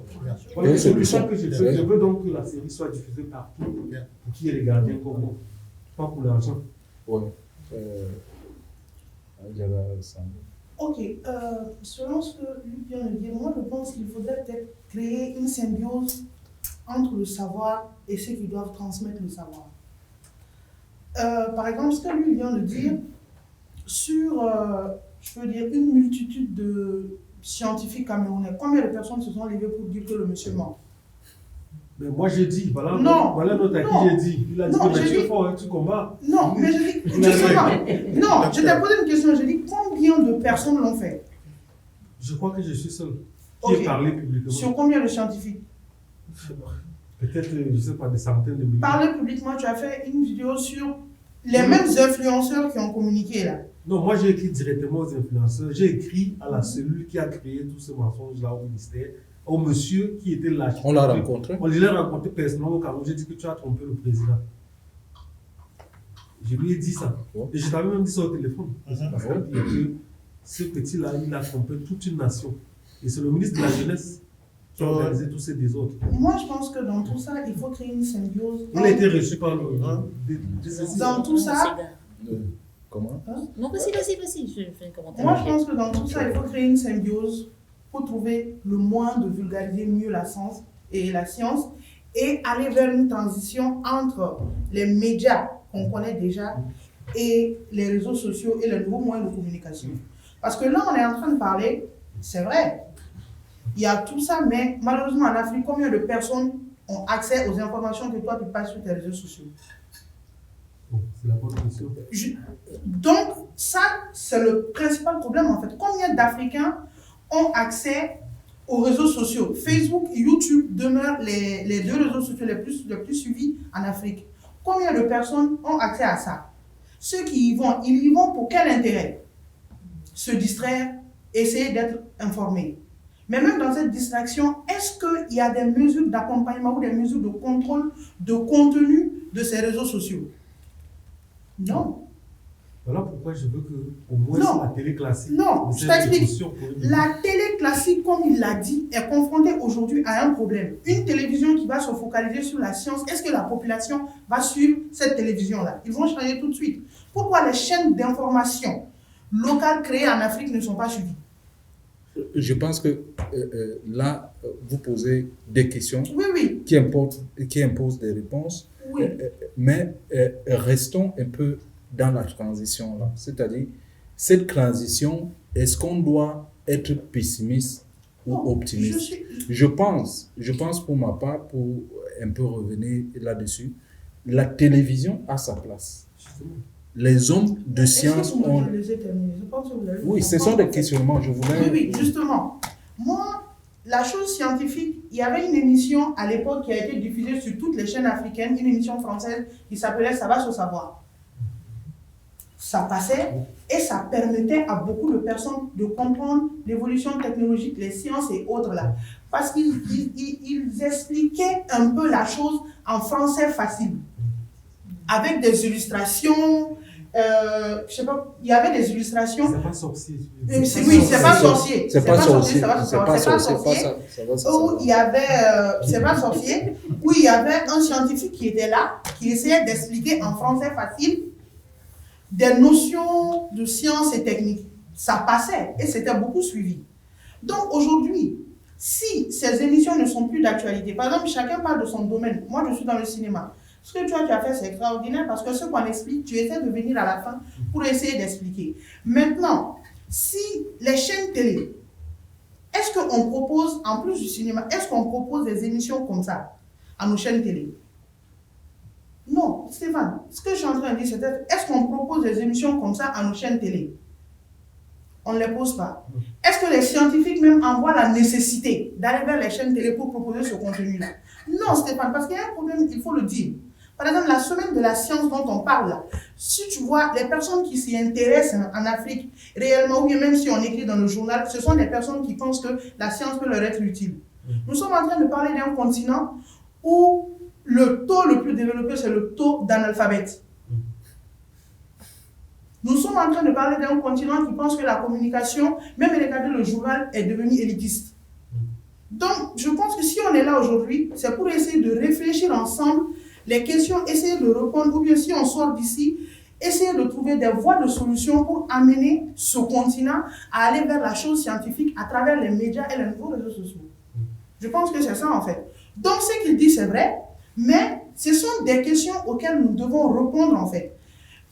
Voilà, Et c'est pour solution. ça que je veux donc que la série soit diffusée partout pour qu'il y ait les gardiens comme moi. Pas pour l'argent. Oui. Ok, selon ce que Luc vient de dire, moi je pense qu'il faudrait peut-être créer une symbiose entre le savoir et ceux qui doivent transmettre le savoir. Par exemple, ce que lui vient de dire, sur, je veux dire, une multitude de scientifiques camerounais, combien de personnes se sont levées pour dire que le monsieur ment? Mais moi j'ai dit, voilà, Non. voilà notre acquis, Non. j'ai dit. Il a dit Non, que j'ai tu es dit- fort, hein, tu combats. Non, mais je dis, justement, non, je t'ai posé une question, je dis combien de personnes l'ont fait? Je crois que je suis seul qui Ok. ai parlé publiquement. Sur combien de scientifiques? Peut-être, je ne sais pas, des centaines de milliers. Parler publiquement, tu as fait une vidéo sur les mêmes influenceurs qui ont communiqué là. Non, moi j'ai écrit directement aux influenceurs. J'ai écrit à la cellule qui a créé tout ce mensonge-là au ministère, au monsieur qui était là. On l'a rencontré. On l'a rencontré personnellement au Cameroun. J'ai dit que tu as trompé le président. Je lui ai dit ça. Ouais. Et je t'avais même dit ça au téléphone. Parce Ouais. qu'il dit que ce petit-là, il a trompé toute une nation. Et c'est le ministre de la Jeunesse qui a organisé tous ces désordres. Moi, je pense que dans tout ça, il faut créer une symbiose. Il a été reçu par le. Dans tout ça, Comment? Non, vas-y, je fais un commentaire. moi, je pense que dans tout ça, il faut créer une symbiose pour trouver le moyen de vulgariser mieux la science et aller vers une transition entre les médias qu'on connaît déjà et les réseaux sociaux et les nouveaux moyens de communication. Parce que là, on est en train de parler, c'est vrai, il y a tout ça, mais malheureusement en Afrique, combien de personnes ont accès aux informations que toi tu passes sur tes réseaux sociaux? Bon, c'est la bonne question. Donc, ça, c'est le principal problème en fait. Combien d'Africains ont accès aux réseaux sociaux? Facebook et YouTube demeurent les deux réseaux sociaux les plus suivis en Afrique. Combien de personnes ont accès à ça? Ceux qui y vont, ils y vont pour quel intérêt? Se distraire, essayer d'être informés. Mais même dans cette distraction, est-ce qu'il y a des mesures d'accompagnement ou des mesures de contrôle de contenu de ces réseaux sociaux? Non. Voilà pourquoi je veux que, au moins, Non. la télé classique. Non, essaie je de t'explique. discussion pour une- La télé classique, comme il l'a dit, est confrontée aujourd'hui à un problème. Une télévision qui va se focaliser sur la science, est-ce que la population va suivre cette télévision-là? Ils vont changer tout de suite. Pourquoi les chaînes d'information locales créées en Afrique ne sont pas suivies? Je pense que là, vous posez des questions Oui, qui imposent des réponses, oui. mais restons un peu dans la transition là. C'est-à-dire, cette transition, est-ce qu'on doit être pessimiste ou Non, optimiste? Je pense pour ma part, pour un peu revenir là-dessus, la télévision a sa place. Les hommes de Est-ce que science vous ont... me laissez terminer? Je pense que vous l'avez Oui, ce compris. sont des questionnements, je voulais... Oui, justement. Moi, la chose scientifique, il y avait une émission à l'époque qui a été diffusée sur toutes les chaînes africaines, une émission française qui s'appelait Ça va se savoir. Ça passait et ça permettait à beaucoup de personnes de comprendre l'évolution technologique, les sciences et autres là. Parce qu'ils expliquaient un peu la chose en français facile. Avec des illustrations, je sais pas, il y avait des illustrations. C'est pas sorcier. Oui, c'est pas sorcier. C'est pas sorcier. Ça va se savoir. C'est pas sorcier. Ça va se Où savoir. il y avait, c'est pas sorcier, où il y avait un scientifique qui était là, qui essayait d'expliquer en français facile des notions de science et technique. Ça passait et c'était beaucoup suivi. Donc aujourd'hui, si ces émissions ne sont plus d'actualité, par exemple, chacun parle de son domaine. Moi, je suis dans le cinéma. Ce que tu as fait, c'est extraordinaire parce que ce qu'on explique, tu essaies de venir à la fin pour essayer d'expliquer. Maintenant, si les chaînes télé, est-ce qu'on propose, en plus du cinéma, est-ce qu'on propose des émissions comme ça à nos chaînes télé? Non, Stéphane, ce que je suis en train de dire, c'est est-ce qu'on propose des émissions comme ça à nos chaînes télé? On ne les pose pas. Est-ce que les scientifiques même en voient la nécessité d'aller vers les chaînes télé pour proposer ce contenu-là? Non, Stéphane, parce qu'il y a un problème, il faut le dire. Par exemple, la semaine de la science dont on parle là, si tu vois les personnes qui s'y intéressent en Afrique réellement, ou bien même si on écrit dans le journal, ce sont des personnes qui pensent que la science peut leur être utile. Nous sommes en train de parler d'un continent où le taux le plus développé, c'est le taux d'analphabète. Nous sommes en train de parler d'un continent qui pense que la communication, même regarder le journal, est devenu élitiste. Donc, je pense que si on est là aujourd'hui, c'est pour essayer de réfléchir ensemble les questions, essayer de répondre, ou bien si on sort d'ici, essayer de trouver des voies de solution pour amener ce continent à aller vers la chose scientifique à travers les médias et les nouveaux réseaux sociaux. Je pense que c'est ça en fait. Donc, ce qu'il dit, c'est vrai, mais ce sont des questions auxquelles nous devons répondre en fait.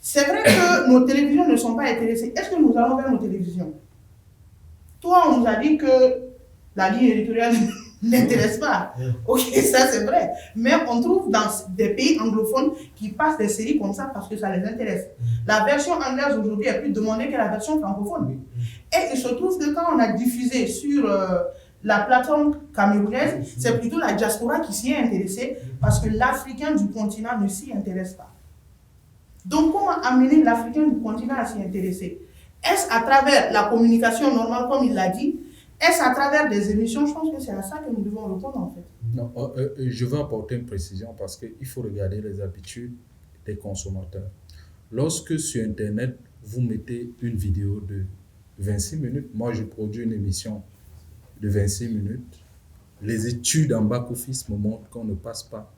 C'est vrai que nos télévisions ne sont pas intéressées. Est-ce que nous allons vers nos télévisions? Toi, on nous a dit que la ligne éditoriale n'intéresse pas. Ok, ça c'est vrai. Mais on trouve dans des pays anglophones qui passent des séries comme ça parce que ça les intéresse. La version anglaise aujourd'hui est plus demandée que la version francophone. Et il se trouve que quand on a diffusé sur la plateforme camerounaise, c'est plutôt la diaspora qui s'y est intéressée parce que l'Africain du continent ne s'y intéresse pas. Donc comment amener l'Africain du continent à s'y intéresser? Est-ce à travers la communication normale comme il l'a dit? Est-ce à travers des émissions? Je pense que c'est à ça que nous devons répondre en fait. Non, je veux apporter une précision parce qu'il faut regarder les habitudes des consommateurs. Lorsque sur Internet, vous mettez une vidéo de 26 minutes, moi je produis une émission de 26 minutes, les études en back-office me montrent qu'on ne passe pas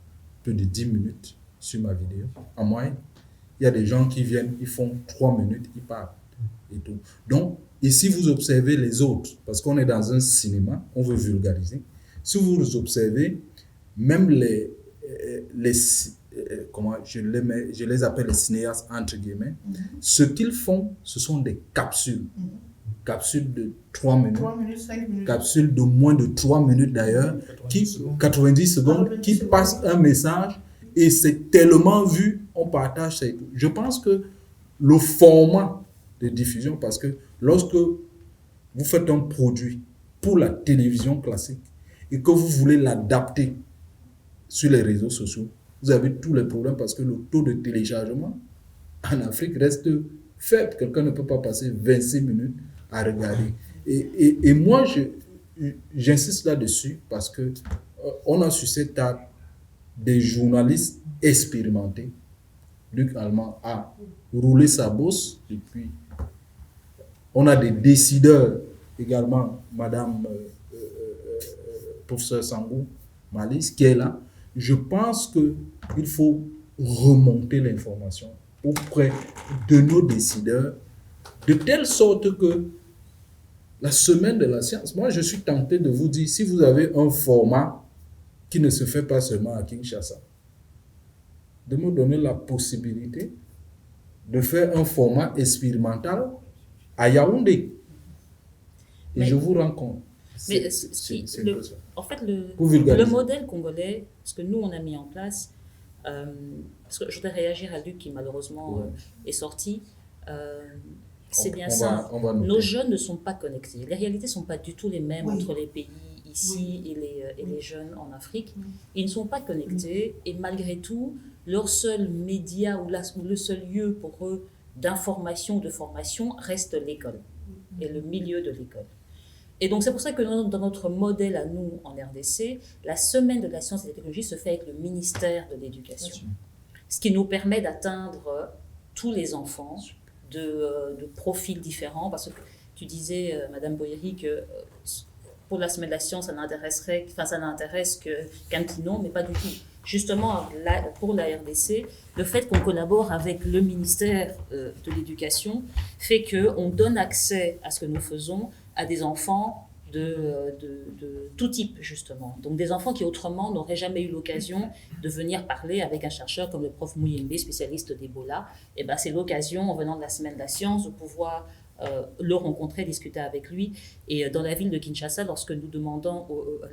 plus de 10 minutes sur ma vidéo. En moyenne, il y a des gens qui viennent, ils font 3 minutes, ils parlent et tout. Donc, et si vous observez les autres, parce qu'on est dans un cinéma, on veut vulgariser, si vous observez, même comment je les appelle les cinéastes entre guillemets, ce qu'ils font, ce sont des capsules. Capsules de 3 minutes, 5 minutes. Capsules de moins de 3 minutes d'ailleurs, 90 secondes, qui passent un message et c'est tellement vu, on partage ça et tout. Je pense que le format de diffusion, parce que lorsque vous faites un produit pour la télévision classique et que vous voulez l'adapter sur les réseaux sociaux, vous avez tous les problèmes parce que le taux de téléchargement en Afrique reste faible. Quelqu'un ne peut pas passer 26 minutes à regarder. Et moi, j'insiste là-dessus parce que on a sur cette table des journalistes expérimentés. Luc Allemand a roulé sa bosse depuis. On a des décideurs également, Madame professeur Sangou Malice, qui est là. Je pense qu'il faut remonter l'information auprès de nos décideurs, de telle sorte que la semaine de la science, moi je suis tenté de vous dire, si vous avez un format qui ne se fait pas seulement à Kinshasa, de me donner la possibilité de faire un format expérimental à Yaoundé. Et je vous rends compte. Mais en fait, le modèle congolais, ce que nous on a mis en place, parce que je voudrais réagir à Luc qui malheureusement est sorti, c'est bien ça. Nos jeunes ne sont pas connectés. Les réalités ne sont pas du tout les mêmes entre les pays ici et les jeunes en Afrique. Ils ne sont pas connectés et malgré tout, leur seul média ou le seul lieu pour eux d'information, de formation reste l'école et le milieu de l'école. Et donc c'est pour ça que dans notre modèle à nous en RDC, la semaine de la science et de la technologie se fait avec le ministère de l'Éducation. Ce qui nous permet d'atteindre tous les enfants de profils différents, parce que tu disais, Madame Boyeri, que pour la semaine de la science, ça n'intéresse qu'un petit nom, mais pas du tout. Justement, pour la RDC, le fait qu'on collabore avec le ministère de l'Éducation fait qu'on donne accès à ce que nous faisons à des enfants de tout type, justement. Donc des enfants qui autrement n'auraient jamais eu l'occasion de venir parler avec un chercheur comme le prof Mouyembe, spécialiste d'Ebola. Et ben, c'est l'occasion, en venant de la semaine de la science, de pouvoir le rencontrer, discuter avec lui. Et dans la ville de Kinshasa, lorsque nous demandons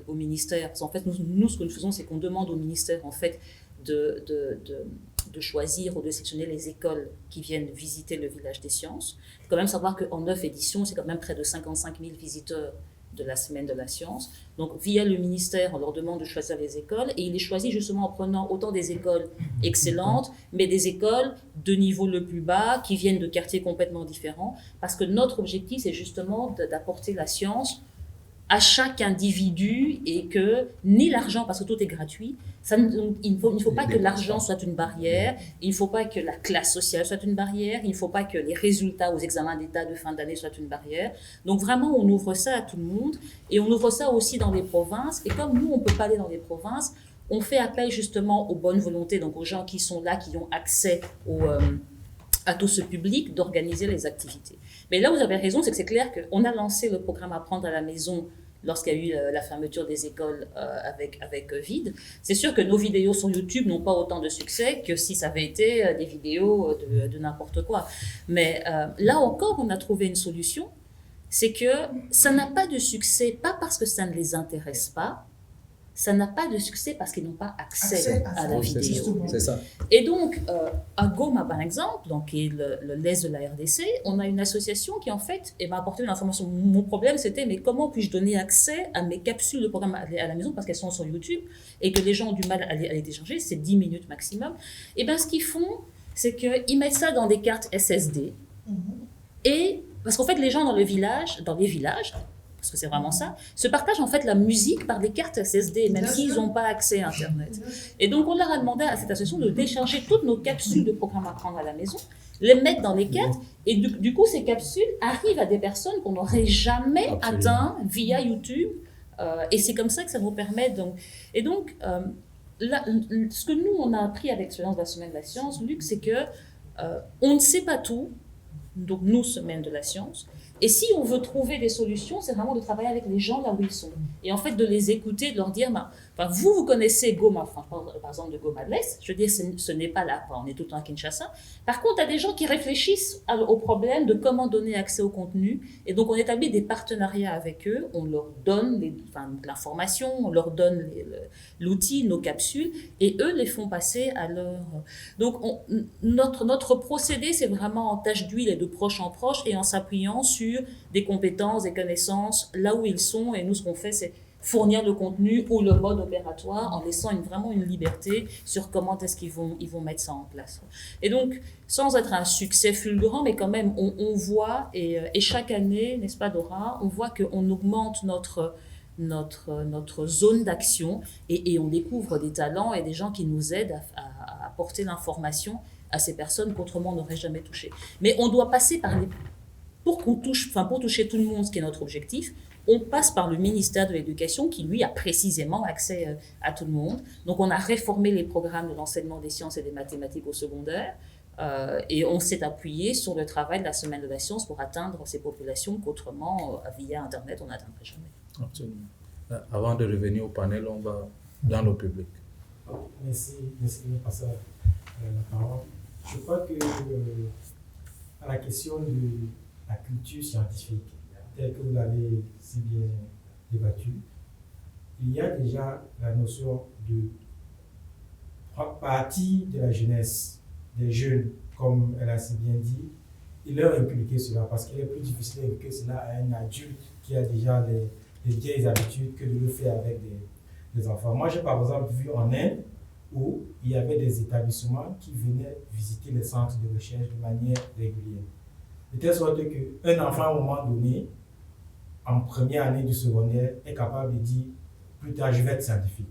au ministère, en fait, nous, ce que nous faisons, c'est qu'on demande au ministère, en fait, de choisir ou de sélectionner les écoles qui viennent visiter le village des sciences. Il faut quand même savoir qu'en 9 éditions, c'est quand même près de 55 000 visiteurs de la semaine de la science. Donc, via le ministère, on leur demande de choisir les écoles et ils les choisissent justement en prenant autant des écoles excellentes, mais des écoles de niveau le plus bas qui viennent de quartiers complètement différents parce que notre objectif, c'est justement d'apporter la science à chaque individu et que ni l'argent, parce que tout est gratuit, il ne faut pas que l'argent soit une barrière, il ne faut pas que la classe sociale soit une barrière, il ne faut pas que les résultats aux examens d'État de fin d'année soient une barrière. Donc vraiment, on ouvre ça à tout le monde et on ouvre ça aussi dans les provinces. Et comme nous, on ne peut pas aller dans les provinces, on fait appel justement aux bonnes volontés, donc aux gens qui sont là, qui ont accès à tout ce public, d'organiser les activités. Mais là, vous avez raison, c'est que c'est clair qu'on a lancé le programme Apprendre à la maison lorsqu'il y a eu la fermeture des écoles avec Covid. C'est sûr que nos vidéos sur YouTube n'ont pas autant de succès que si ça avait été des vidéos de n'importe quoi. Mais là encore, on a trouvé une solution, c'est que ça n'a pas de succès, pas parce que ça ne les intéresse pas, ça n'a pas de succès parce qu'ils n'ont pas accès à la vidéo. C'est ça. Et donc, à Goma, par exemple, donc, qui est l'est de la RDC, on a une association qui, en fait, m'a apporté une information. Mon problème, c'était, mais comment puis-je donner accès à mes capsules de programme à la maison, parce qu'elles sont sur YouTube, et que les gens ont du mal à les télécharger, c'est 10 minutes maximum. Et bien, ce qu'ils font, c'est qu'ils mettent ça dans des cartes SSD, et, parce qu'en fait, les gens dans les villages, parce que c'est vraiment ça, se partagent en fait la musique par des cartes SSD, même s'ils n'ont pas accès à Internet. Et donc, on leur a demandé à cette association de décharger toutes nos capsules de programme Apprendre à la maison, les mettre dans les cartes, et du coup, ces capsules arrivent à des personnes qu'on n'aurait jamais atteint via YouTube, et c'est comme ça que ça nous permet. Et donc, ce que nous, on a appris avec l'expérience de la Semaine de la Science, Luc, c'est que on ne sait pas tout, donc nous, Semaine de la Science. Et si on veut trouver des solutions, c'est vraiment de travailler avec les gens là où ils sont. Et en fait, de les écouter, de leur dire, vous connaissez Goma, par exemple de Goma de l'Est, je veux dire, ce n'est pas là, on est tout le temps à Kinshasa. Par contre, il y a des gens qui réfléchissent au problème de comment donner accès au contenu. Et donc, on établit des partenariats avec eux, on leur donne l'information, on leur donne l'outil, nos capsules, et eux les font passer à leur... Donc, notre procédé, c'est vraiment en tâche d'huile et de proche en proche, et en s'appuyant sur des compétences, des connaissances, là où ils sont. Et nous, ce qu'on fait, c'est fournir le contenu ou le mode opératoire en laissant vraiment une liberté sur comment est-ce qu'ils vont mettre ça en place. Et donc, sans être un succès fulgurant, mais quand même, on voit, et chaque année, n'est-ce pas Dora, on voit qu'on augmente notre zone d'action et on découvre des talents et des gens qui nous aident à apporter l'information à ces personnes qu'autrement on n'aurait jamais touchées. Mais on doit passer par pour toucher tout le monde, ce qui est notre objectif, on passe par le ministère de l'Éducation qui, lui, a précisément accès à tout le monde. Donc, on a réformé les programmes de l'enseignement des sciences et des mathématiques au secondaire et on s'est appuyé sur le travail de la Semaine de la Science pour atteindre ces populations qu'autrement, via Internet, on n'atteindrait jamais. Absolument. Avant de revenir au panel, on va dans le public. Merci de passer la parole. Je crois que à la question de la culture scientifique, telle que vous l'avez si bien débattue, il y a déjà la notion de partie de la jeunesse, des jeunes, comme elle a si bien dit, et leur inculquer cela, parce qu'il est plus difficile d'inculquer cela à un adulte qui a déjà des vieilles habitudes que de le faire avec des enfants. Moi, j'ai par exemple vu en Inde où il y avait des établissements qui venaient visiter les centres de recherche de manière régulière. De telle sorte qu'un enfant, à un moment donné, en première année du secondaire, est capable de dire plus tard, je vais être scientifique.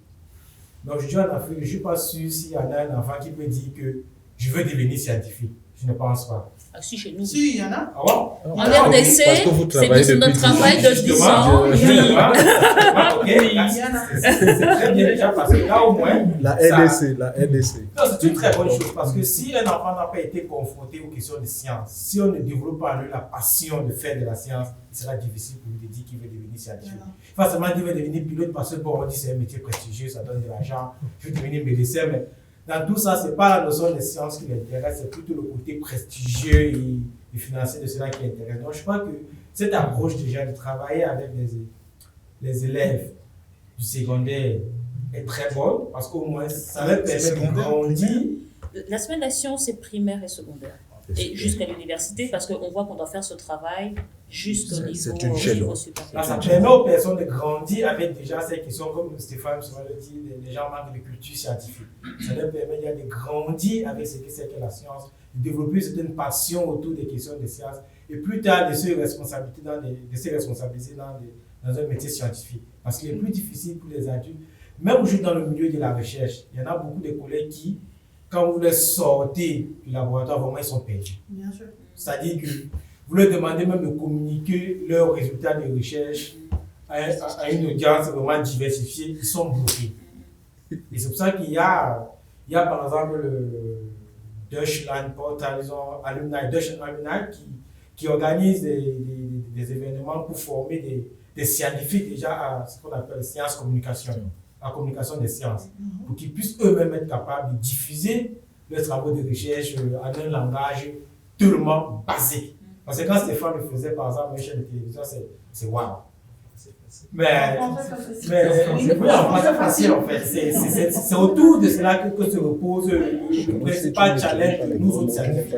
Donc, je dis en Afrique, je ne suis pas sûr s'il y en a un enfant qui peut dire que je veux devenir scientifique. Je ne pense pas. Ah, si, chez nous. Si, il y en a. Ah bon? En RDC, c'est notre travail de 10 ans. C'est très bien déjà parce que là au moins. La RDC. Non, c'est une très bonne chose parce que si un enfant n'a pas été confronté aux questions de science, si on ne développe pas en lui la passion de faire de la science, il sera difficile pour lui de dire qu'il veut devenir scientifique. Forcément, il veut devenir pilote parce que bon, on dit c'est un métier prestigieux, ça donne de l'argent, je veux devenir médecin, mais dans tout ça, ce n'est pas la notion de science qui l'intéresse, c'est plutôt le côté prestigieux et financier de cela qui intéresse. Donc, je crois que cette approche déjà de travailler avec les élèves du secondaire est très bonne parce qu'au moins, ça leur permet de grandir. La Semaine de la Science, c'est primaire et secondaire. Et jusqu'à l'université, parce qu'on voit qu'on doit faire ce travail jusqu'au niveau supérieur. Ça permet aux personnes de grandir avec déjà ces questions, comme Stéphane souvent le dit, les gens manquent de culture scientifique. Ça leur permet de grandir avec ce que c'est que la science, de développer une passion autour des questions de science, et plus tard de se responsabiliser dans un métier scientifique. Parce qu'il est plus difficile pour les adultes, même aujourd'hui dans le milieu de la recherche, il y en a beaucoup de collègues qui, quand vous les sortez du laboratoire, vraiment ils sont perdus. Bien sûr. C'est-à-dire que vous leur demandez même de communiquer leurs résultats de recherche à une audience vraiment diversifiée, ils sont bloqués. Et c'est pour ça qu'il y a par exemple le Deutschland Portal, Deutschland Alumni qui organise des événements pour former des scientifiques déjà à ce qu'on appelle sciences communication, la communication des sciences, pour qu'ils puissent eux-mêmes être capables de diffuser leurs travaux de recherche en un langage tellement basique. Parce que quand Stéphane le faisait par exemple une chaîne de télévision, c'est waouh. Mais en français facile en fait. C'est autour de cela que se repose le principal challenge de nous autres scientifiques.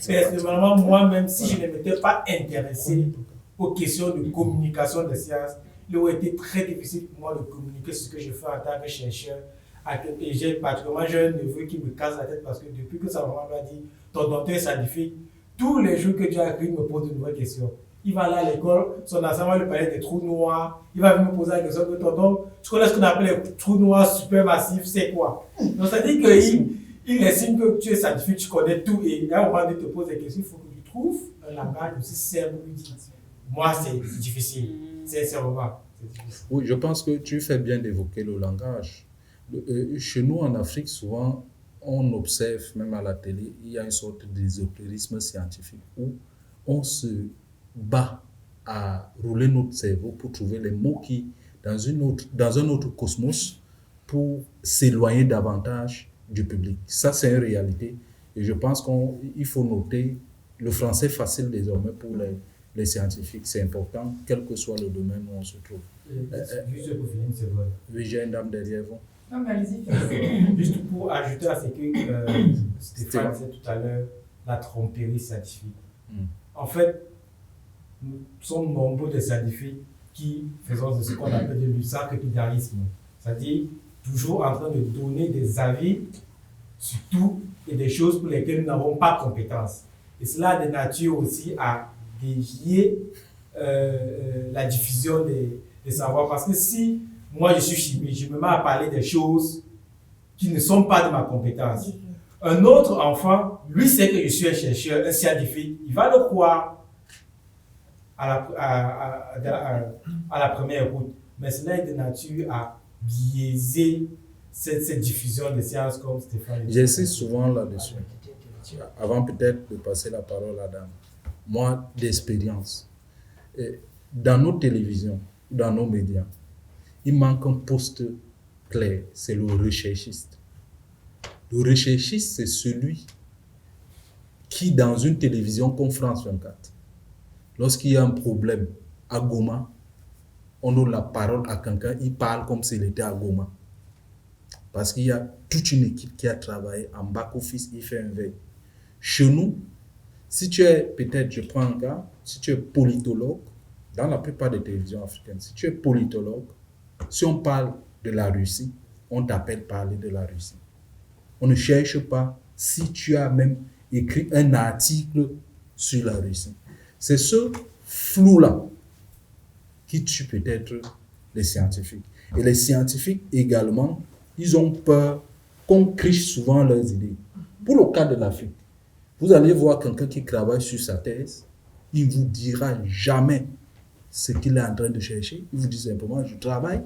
Personnellement, moi-même, si je ne m'étais pas intéressé aux questions de communication des sciences, il aurait été très difficile pour moi de communiquer ce que je fais en tant que chercheur. Et j'ai particulièrement un neveu qui me casse la tête parce que depuis que sa maman m'a dit ton docteur est scientifique, tous les jours que tu as écrit, il me pose de nouvelles questions. Il va aller à l'école, son enseignant va lui parler des trous noirs, il va venir me poser la question que tonton, tu connais ce qu'on appelle les trous noirs supermassifs, c'est quoi? Donc ça dit qu'il estime que tu es scientifique, tu connais tout et à un moment donné, il te pose des questions, il faut que tu trouves un langage aussi simple pour lui dire. Moi, c'est difficile, c'est vraiment difficile. Oui, je pense que tu fais bien d'évoquer le langage. Chez nous en Afrique, souvent, on observe, même à la télé, il y a une sorte d'ésotérisme scientifique où on se bat à rouler notre cerveau pour trouver les mots qui, dans un autre cosmos, pour s'éloigner davantage du public. Ça, c'est une réalité. Et je pense qu'il faut noter le français facile désormais pour les scientifiques. C'est important, quel que soit le domaine où on se trouve. Juste pour finir, c'est vrai. Oui, j'ai une dame derrière vous. Non, mais allez-y. Juste pour ajouter à ce que Stéphane disait tout à l'heure, la tromperie scientifique. En fait, nous sommes nombreux de scientifiques qui faisons ce qu'on appelle de l'usacripidarisme, c'est-à-dire toujours en train de donner des avis sur tout et des choses pour lesquelles nous n'avons pas compétence. Et cela a de nature aussi à dévier la diffusion des savoirs. Parce que si moi je suis chimiste, je me mets à parler des choses qui ne sont pas de ma compétence. Un autre enfant, lui sait que je suis un chercheur, un scientifique, il va le croire à la première écoute. Mais cela est de nature à biaiser cette diffusion des sciences comme Stéphane. J'insiste souvent là-dessus. Avant peut-être de passer la parole à Dame. Moi, d'expérience, dans nos télévisions, dans nos médias, il manque un poste clair, c'est le recherchiste. Le recherchiste, c'est celui qui, dans une télévision comme France 24, lorsqu'il y a un problème à Goma, on donne la parole à quelqu'un, il parle comme s'il était à Goma. Parce qu'il y a toute une équipe qui a travaillé en back-office, il fait un veille. Chez nous, si tu es, peut-être, je prends un cas, si tu es politologue, dans la plupart des télévisions africaines, si tu es politologue, si on parle de la Russie, on t'appelle parler de la Russie. On ne cherche pas si tu as même écrit un article sur la Russie. C'est ce flou-là qui tue peut-être les scientifiques. Et les scientifiques également, ils ont peur qu'on criche souvent leurs idées. Pour le cas de l'Afrique, vous allez voir quelqu'un qui travaille sur sa thèse, il ne vous dira jamais ce qu'il est en train de chercher. Il vous dit simplement, je travaille.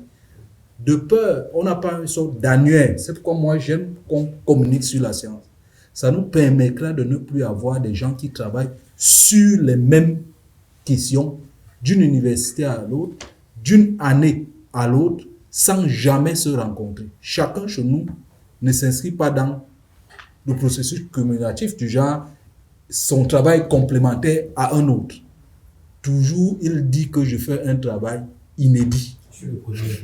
De peur, on n'a pas une sorte d'annuaire. C'est pourquoi moi j'aime qu'on communique sur la science. Ça nous permettra de ne plus avoir des gens qui travaillent sur les mêmes questions d'une université à l'autre, d'une année à l'autre, sans jamais se rencontrer. Chacun chez nous ne s'inscrit pas dans le processus cumulatif du genre son travail complémentaire à un autre. Toujours, il dit que je fais un travail inédit,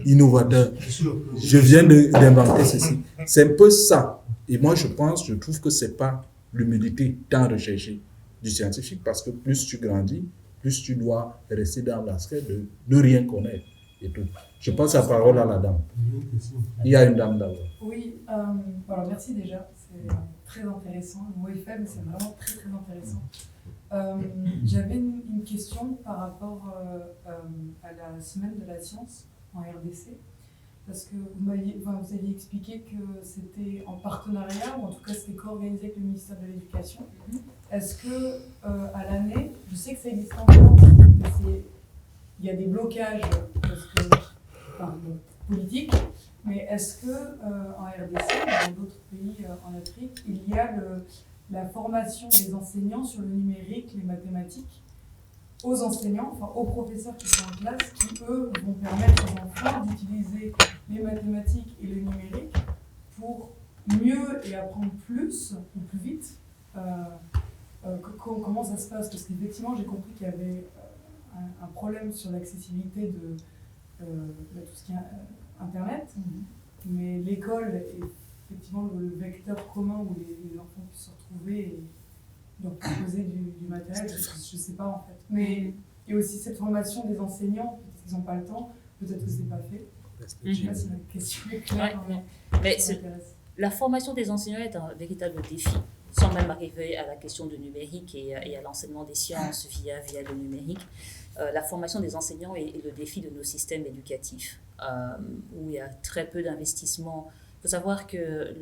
innovateur. Je viens d'inventer ceci. C'est un peu ça. Et moi, je trouve que ce n'est pas l'humilité tant recherchée du scientifique, parce que plus tu grandis, plus tu dois rester dans l'aspect de ne rien connaître et tout. Je passe la parole à la dame. Il y a une dame d'abord. Oui, voilà, merci déjà. C'est très intéressant. Le mot est faible, mais c'est vraiment très très intéressant. J'avais une question par rapport à la semaine de la science en RDC. Parce que vous aviez expliqué que c'était en partenariat, ou en tout cas c'était co-organisé avec le ministère de l'Éducation. Est-ce que à l'année, je sais que ça existe en France, mais il y a des blocages politiques, mais est-ce que en RDC, ou dans d'autres pays en Afrique, il y a la formation des enseignants sur le numérique, les mathématiques, aux enseignants, enfin aux professeurs qui sont en classe, qui eux vont permettre aux enfants d'utiliser les mathématiques et le numérique pour mieux et apprendre plus ou plus vite. Comment ça se passe? Parce qu'effectivement, j'ai compris qu'il y avait un problème sur l'accessibilité de tout ce qui est Internet, mais l'école est effectivement le vecteur commun où les enfants puissent se retrouver et donc proposer du matériel, je ne sais pas en fait. Mais il y a aussi cette formation des enseignants, peut-être qu'ils n'ont pas le temps, peut-être que ce n'est pas fait. Je ne sais pas si la question est claire. Mais la formation des enseignants est un véritable défi, sans même arriver à la question du numérique et à l'enseignement des sciences via le numérique. La formation des enseignants est le défi de nos systèmes éducatifs, où il y a très peu d'investissement. Il faut savoir que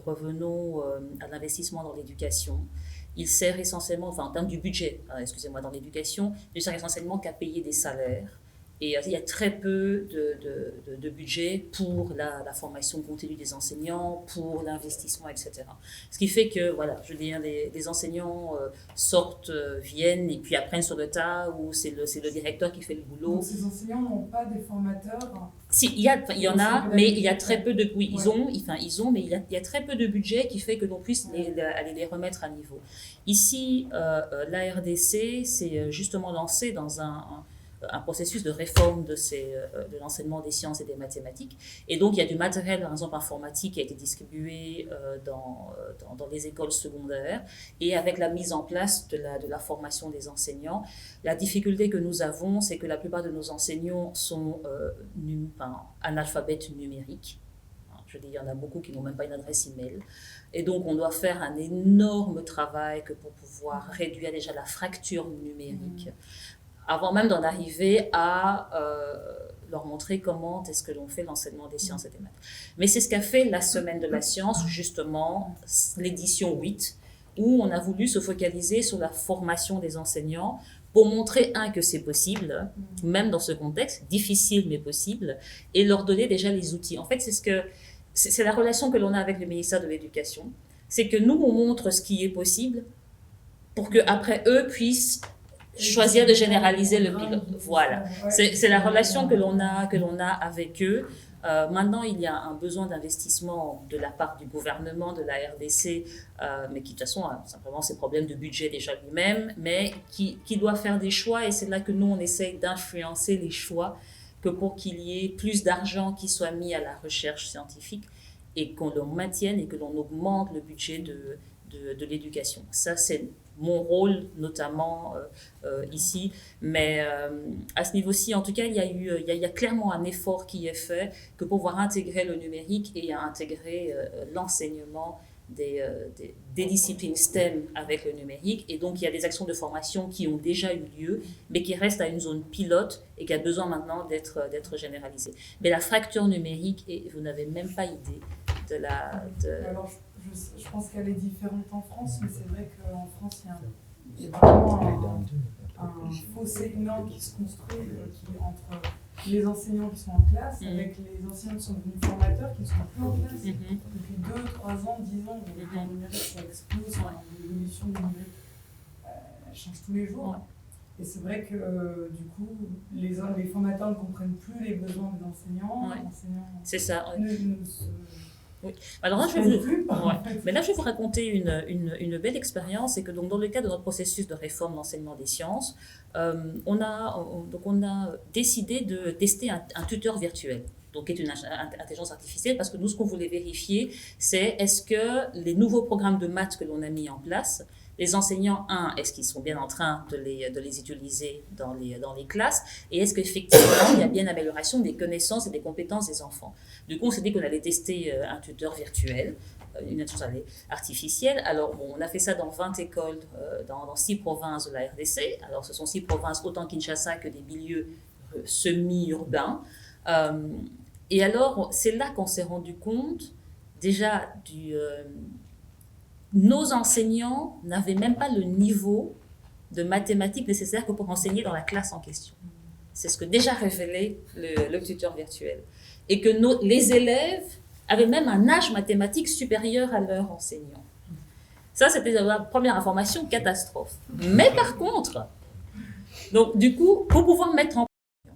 revenons à l'investissement dans l'éducation. Il sert essentiellement, enfin en termes du budget, dans l'éducation, il sert essentiellement qu'à payer des salaires. Et il y a très peu de budget pour la formation continue des enseignants, pour l'investissement, etc. Ce qui fait que, voilà, je veux dire, les enseignants sortent, viennent et puis apprennent sur le tas, ou c'est le directeur qui fait le boulot. Donc ces enseignants n'ont pas des formateurs? Si, il y en a, mais il y a très peu de... Oui, ils ont, mais il y a très peu de budget qui fait que l'on puisse aller les remettre à niveau. Ici, la RDC s'est justement lancée dans un processus de réforme de l'enseignement des sciences et des mathématiques. Et donc, il y a du matériel, par exemple, informatique qui a été distribué dans les écoles secondaires et avec la mise en place de la formation des enseignants. La difficulté que nous avons, c'est que la plupart de nos enseignants sont analphabètes numériques. Je dis, il y en a beaucoup qui n'ont même pas une adresse email. Et donc, on doit faire un énorme travail pour pouvoir réduire déjà la fracture numérique. Avant même d'en arriver à leur montrer comment est-ce que l'on fait l'enseignement des sciences et des maths. Mais c'est ce qu'a fait la Semaine de la Science, justement, l'édition 8, où on a voulu se focaliser sur la formation des enseignants pour montrer, que c'est possible, même dans ce contexte, difficile mais possible, et leur donner déjà les outils. En fait, c'est la relation que l'on a avec le ministère de l'Éducation. C'est que nous, on montre ce qui est possible pour qu'après eux puissent choisir de généraliser le pilote. Voilà. C'est la relation que l'on a avec eux. Maintenant, il y a un besoin d'investissement de la part du gouvernement, de la RDC, mais qui de toute façon a simplement ses problèmes de budget déjà lui-même, mais qui doit faire des choix, et c'est là que nous, on essaye d'influencer les choix, que pour qu'il y ait plus d'argent qui soit mis à la recherche scientifique et qu'on le maintienne et que l'on augmente le budget de l'éducation. Ça, c'est mon rôle notamment ici, mais à ce niveau-ci, en tout cas, il y a clairement un effort qui est fait que pour pouvoir intégrer le numérique et intégrer l'enseignement des disciplines STEM avec le numérique. Et donc, il y a des actions de formation qui ont déjà eu lieu, mais qui restent à une zone pilote et qui a besoin maintenant d'être généralisée. Mais la fracture numérique, et vous n'avez même pas idée de la... Alors, je pense qu'elle est différente en France, mais c'est vrai qu'en France, il y a vraiment un fossé énorme qui se construit entre les enseignants qui sont en classe, avec les enseignants qui sont devenus formateurs, qui ne sont plus en classe. Depuis 2, 3 ans, 10 ans, le numérique, ça explose, l'évolution du numérique, elle change tous les jours. Et c'est vrai que du coup, les formateurs ne comprennent plus les besoins des enseignants. C'est ça. Oui. Alors là, mais là, je vais vous raconter une belle expérience. C'est que donc, dans le cadre de notre processus de réforme de l'enseignement des sciences, on a décidé de tester un tuteur virtuel, donc qui est une intelligence artificielle, parce que nous, ce qu'on voulait vérifier, c'est est-ce que les nouveaux programmes de maths que l'on a mis en place, les enseignants, est-ce qu'ils sont bien en train de les utiliser dans les classes, et est-ce qu'effectivement, il y a bien amélioration des connaissances et des compétences des enfants. Du coup, on s'est dit qu'on allait tester un tuteur virtuel une intelligence artificielle. Alors, bon, on a fait ça dans 20 écoles, dans 6 provinces de la RDC. Alors, ce sont 6 provinces, autant Kinshasa que des milieux semi-urbains. Et alors, c'est là qu'on s'est rendu compte, déjà, nos enseignants n'avaient même pas le niveau de mathématiques nécessaire que pour enseigner dans la classe en question. C'est ce que déjà révélait le tuteur virtuel. Et que les élèves avaient même un âge mathématique supérieur à leur enseignant. Ça, c'était la première information, catastrophe. Mais par contre, donc du coup, pour pouvoir mettre en place,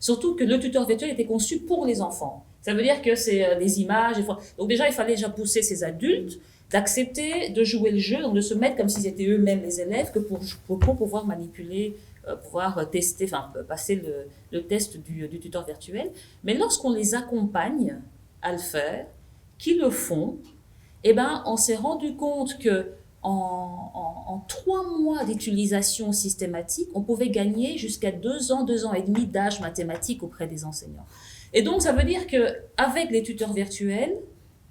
surtout que le tuteur virtuel était conçu pour les enfants. Ça veut dire que c'est des images. Donc déjà, il fallait déjà pousser ces adultes d'accepter de jouer le jeu, donc de se mettre comme s'ils étaient eux-mêmes les élèves, que pour pouvoir manipuler, pouvoir tester, enfin passer le test du tuteur virtuel. Mais lorsqu'on les accompagne à le faire, qui le font, eh ben, on s'est rendu compte que en 3 mois d'utilisation systématique, on pouvait gagner jusqu'à 2 ans et demi d'âge mathématique auprès des enseignants. Et donc, ça veut dire qu'avec les tuteurs virtuels,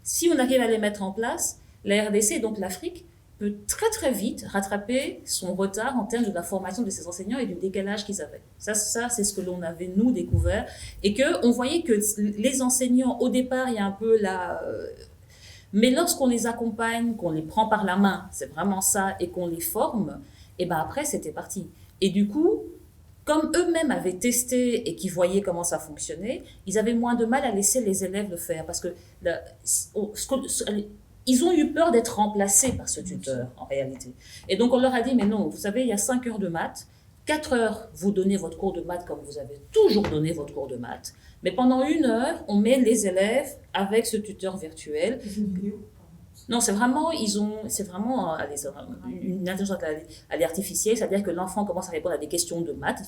si on arrive à les mettre en place, la RDC, donc l'Afrique, peut très très vite rattraper son retard en termes de la formation de ses enseignants et du décalage qu'ils avaient. Ça c'est ce que l'on avait, nous, découvert. Et qu'on voyait que les enseignants, au départ, il y a un peu là... mais lorsqu'on les accompagne, qu'on les prend par la main, c'est vraiment ça, et qu'on les forme, et ben après, c'était parti. Et du coup, comme eux-mêmes avaient testé et qu'ils voyaient comment ça fonctionnait, ils avaient moins de mal à laisser les élèves le faire. Parce que ils ont eu peur d'être remplacés par ce tuteur, en réalité. Et donc, on leur a dit, mais non, vous savez, il y a 5 heures de maths, 4 heures, vous donnez votre cours de maths comme vous avez toujours donné votre cours de maths, mais pendant 1 heure, on met les élèves avec ce tuteur virtuel. C'est une vidéo. Non, c'est vraiment, une intelligence artificielle, c'est-à-dire que l'enfant commence à répondre à des questions de maths,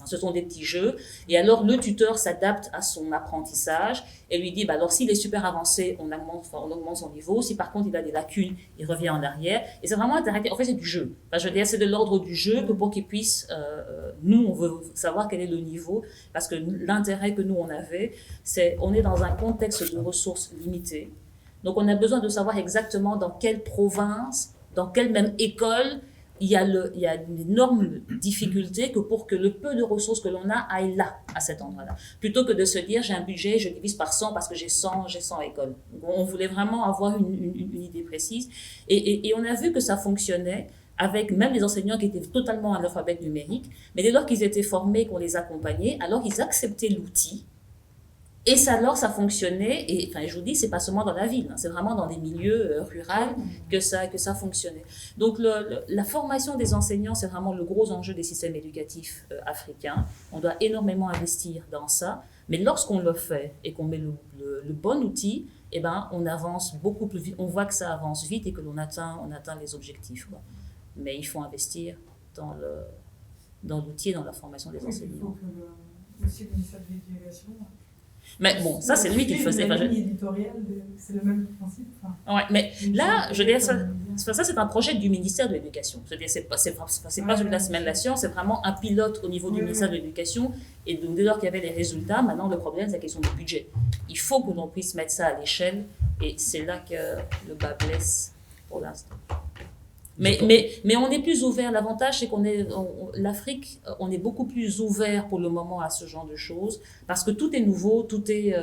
ce sont des petits jeux, et alors le tuteur s'adapte à son apprentissage et lui dit, alors s'il est super avancé, on augmente son niveau, si par contre il a des lacunes, il revient en arrière, et c'est vraiment interactif. En fait, c'est du jeu. Je veux dire, c'est de l'ordre du jeu que pour qu'il puisse, nous, on veut savoir quel est le niveau, parce que l'intérêt que nous, on avait, c'est, on est dans un contexte de ressources limitées. Donc, on a besoin de savoir exactement dans quelle province, dans quelle même école, il y a une énorme difficulté que pour que le peu de ressources que l'on a aille là, à cet endroit-là. Plutôt que de se dire, j'ai un budget, je divise par 100 parce que j'ai 100 écoles. Donc, on voulait vraiment avoir une idée précise. Et on a vu que ça fonctionnait avec même les enseignants qui étaient totalement analphabètes numériques. Mais dès lors qu'ils étaient formés, qu'on les accompagnait, alors ils acceptaient l'outil. Et ça, alors, ça fonctionnait, et enfin, je vous dis, c'est pas seulement dans la ville, c'est vraiment dans des milieux ruraux que ça fonctionnait. Donc, la formation des enseignants, c'est vraiment le gros enjeu des systèmes éducatifs africains. On doit énormément investir dans ça, mais lorsqu'on le fait et qu'on met le bon outil, eh ben, on avance beaucoup plus vite, on voit que ça avance vite et que on atteint les objectifs, quoi. Mais il faut investir dans l'outil et dans la formation des enseignants. Il faut que aussi le ministère de l'Éducation... Mais bon, ça, c'est lui qui le faisait. La ligne éditoriale, c'est le même principe. Ouais, mais là, je veux dire, ça c'est un projet du ministère de l'Éducation. Je veux dire, c'est pas juste la semaine de la science, c'est vraiment un pilote au niveau du ministère de l'Éducation. Et donc, dès lors qu'il y avait les résultats, maintenant, le problème, c'est la question du budget. Il faut que l'on puisse mettre ça à l'échelle, et c'est là que le bas blesse pour l'instant. Mais on est plus ouvert. L'avantage, c'est l'Afrique, on est beaucoup plus ouvert pour le moment à ce genre de choses, parce que tout est nouveau, et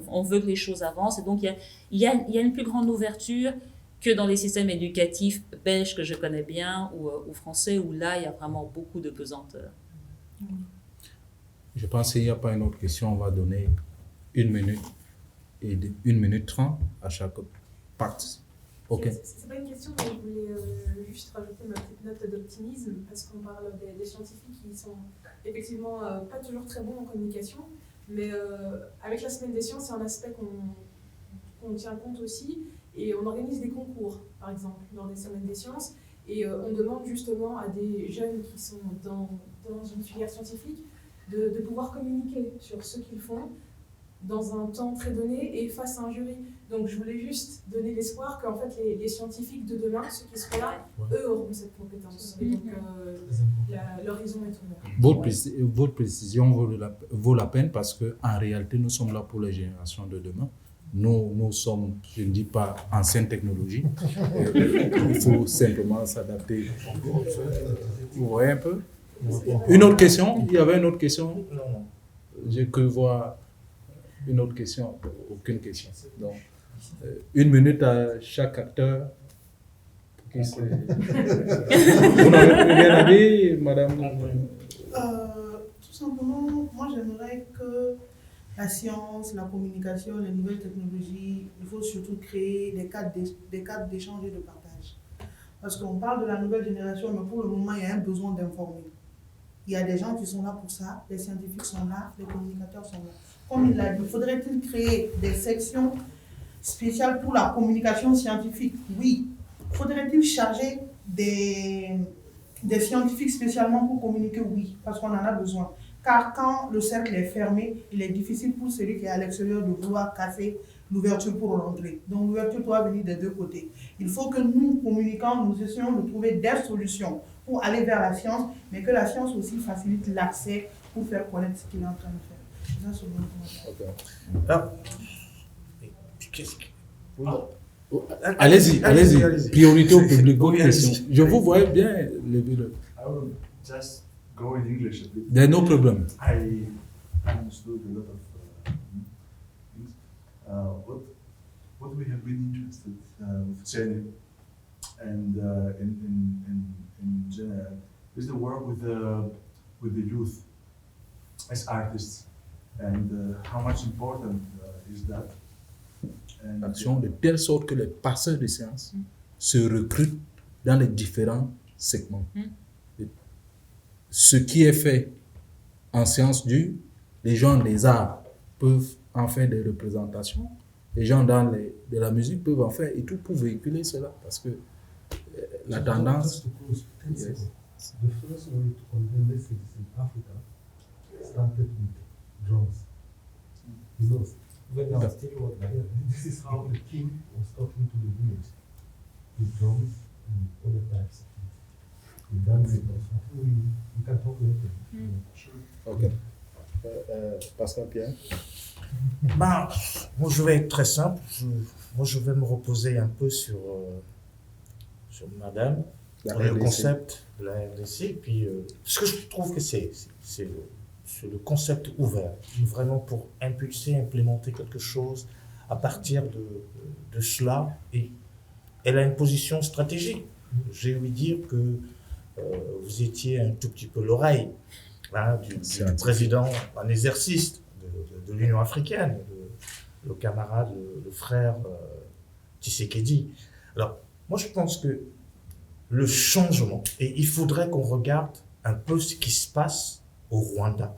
on veut que les choses avancent. Et donc, il y a une plus grande ouverture que dans les systèmes éducatifs belges que je connais bien, ou français, où là, il y a vraiment beaucoup de pesanteur. Je pense qu'il n'y a pas une autre question. On va donner 1 minute et 1 minute 30 à chaque partie. Okay. C'est pas une question, mais je voulais juste rajouter ma petite note d'optimisme, parce qu'on parle des scientifiques qui sont effectivement pas toujours très bons en communication, mais avec la semaine des sciences, c'est un aspect qu'on tient compte aussi, et on organise des concours, par exemple, dans les semaines des sciences, et on demande justement à des jeunes qui sont dans une filière scientifique de pouvoir communiquer sur ce qu'ils font dans un temps très donné et face à un jury. Donc je voulais juste donner l'espoir qu'en fait les scientifiques de demain, ceux qui seront là, eux auront cette compétence. Et donc l'horizon est ouvert. Votre précision vaut la peine parce qu'en réalité, nous sommes là pour les générations de demain. nous sommes, je ne dis pas ancienne technologie, il faut simplement s'adapter. Vous voyez un peu? Une autre question? Il y avait une autre question? Non. J'ai cru voir une autre question. Aucune question. Donc, 1 minute à chaque acteur. Vous n'avez rien à dire, madame? Tout simplement, moi j'aimerais que la science, la communication, les nouvelles technologies, il faut surtout créer des cadres d'échange et de partage. Parce qu'on parle de la nouvelle génération, mais pour le moment, il y a un besoin d'informer. Il y a des gens qui sont là pour ça, les scientifiques sont là, les communicateurs sont là. Comme il l'a dit, faudrait-il créer des sections spéciales pour la communication scientifique? Oui. Faudrait-il charger des scientifiques spécialement pour communiquer? Oui, parce qu'on en a besoin. Car quand le cercle est fermé, il est difficile pour celui qui est à l'extérieur de vouloir casser l'ouverture pour rentrer. Donc l'ouverture doit venir des deux côtés. Il faut que nous, communicants, nous essayons de trouver des solutions pour aller vers la science, mais que la science aussi facilite l'accès pour faire connaître ce qu'il est en train de faire. C'est ça, c'est mon commentaire. Qu'est-ce que... Allez-y. Priorité au public. Bonne question. Je vous voyais bien lever le. I will just go in English a bit. There's no problem. I understood a lot of things. What we have been interested with Jenny and in general is the work with the youth as artists, and how much important is that? Action de telle sorte que les passeurs de sciences se recrutent dans les différents segments. Ce qui est fait en sciences dures, les gens des arts peuvent en faire des représentations, les gens de la musique peuvent en faire et tout pour véhiculer cela, parce que la tendance... Yes. The first way to convey messages in Africa started with drums. You know, this is how the king was talking to the village with drums and other types of things. The dancing also. We can talk later. Sure. Okay. Pascal Pierre. Moi, je vais être très simple. Je vais me reposer un peu sur madame, le concept de la RDC. Puis, parce que je trouve que c'est le concept ouvert, vraiment pour impulser, implémenter quelque chose à partir de cela. Et elle a une position stratégique. J'ai ouï dire que vous étiez un tout petit peu l'oreille du président en exercice de l'Union africaine, le camarade, le frère Tshisekedi. Alors, moi je pense que le changement, et il faudrait qu'on regarde un peu ce qui se passe au Rwanda.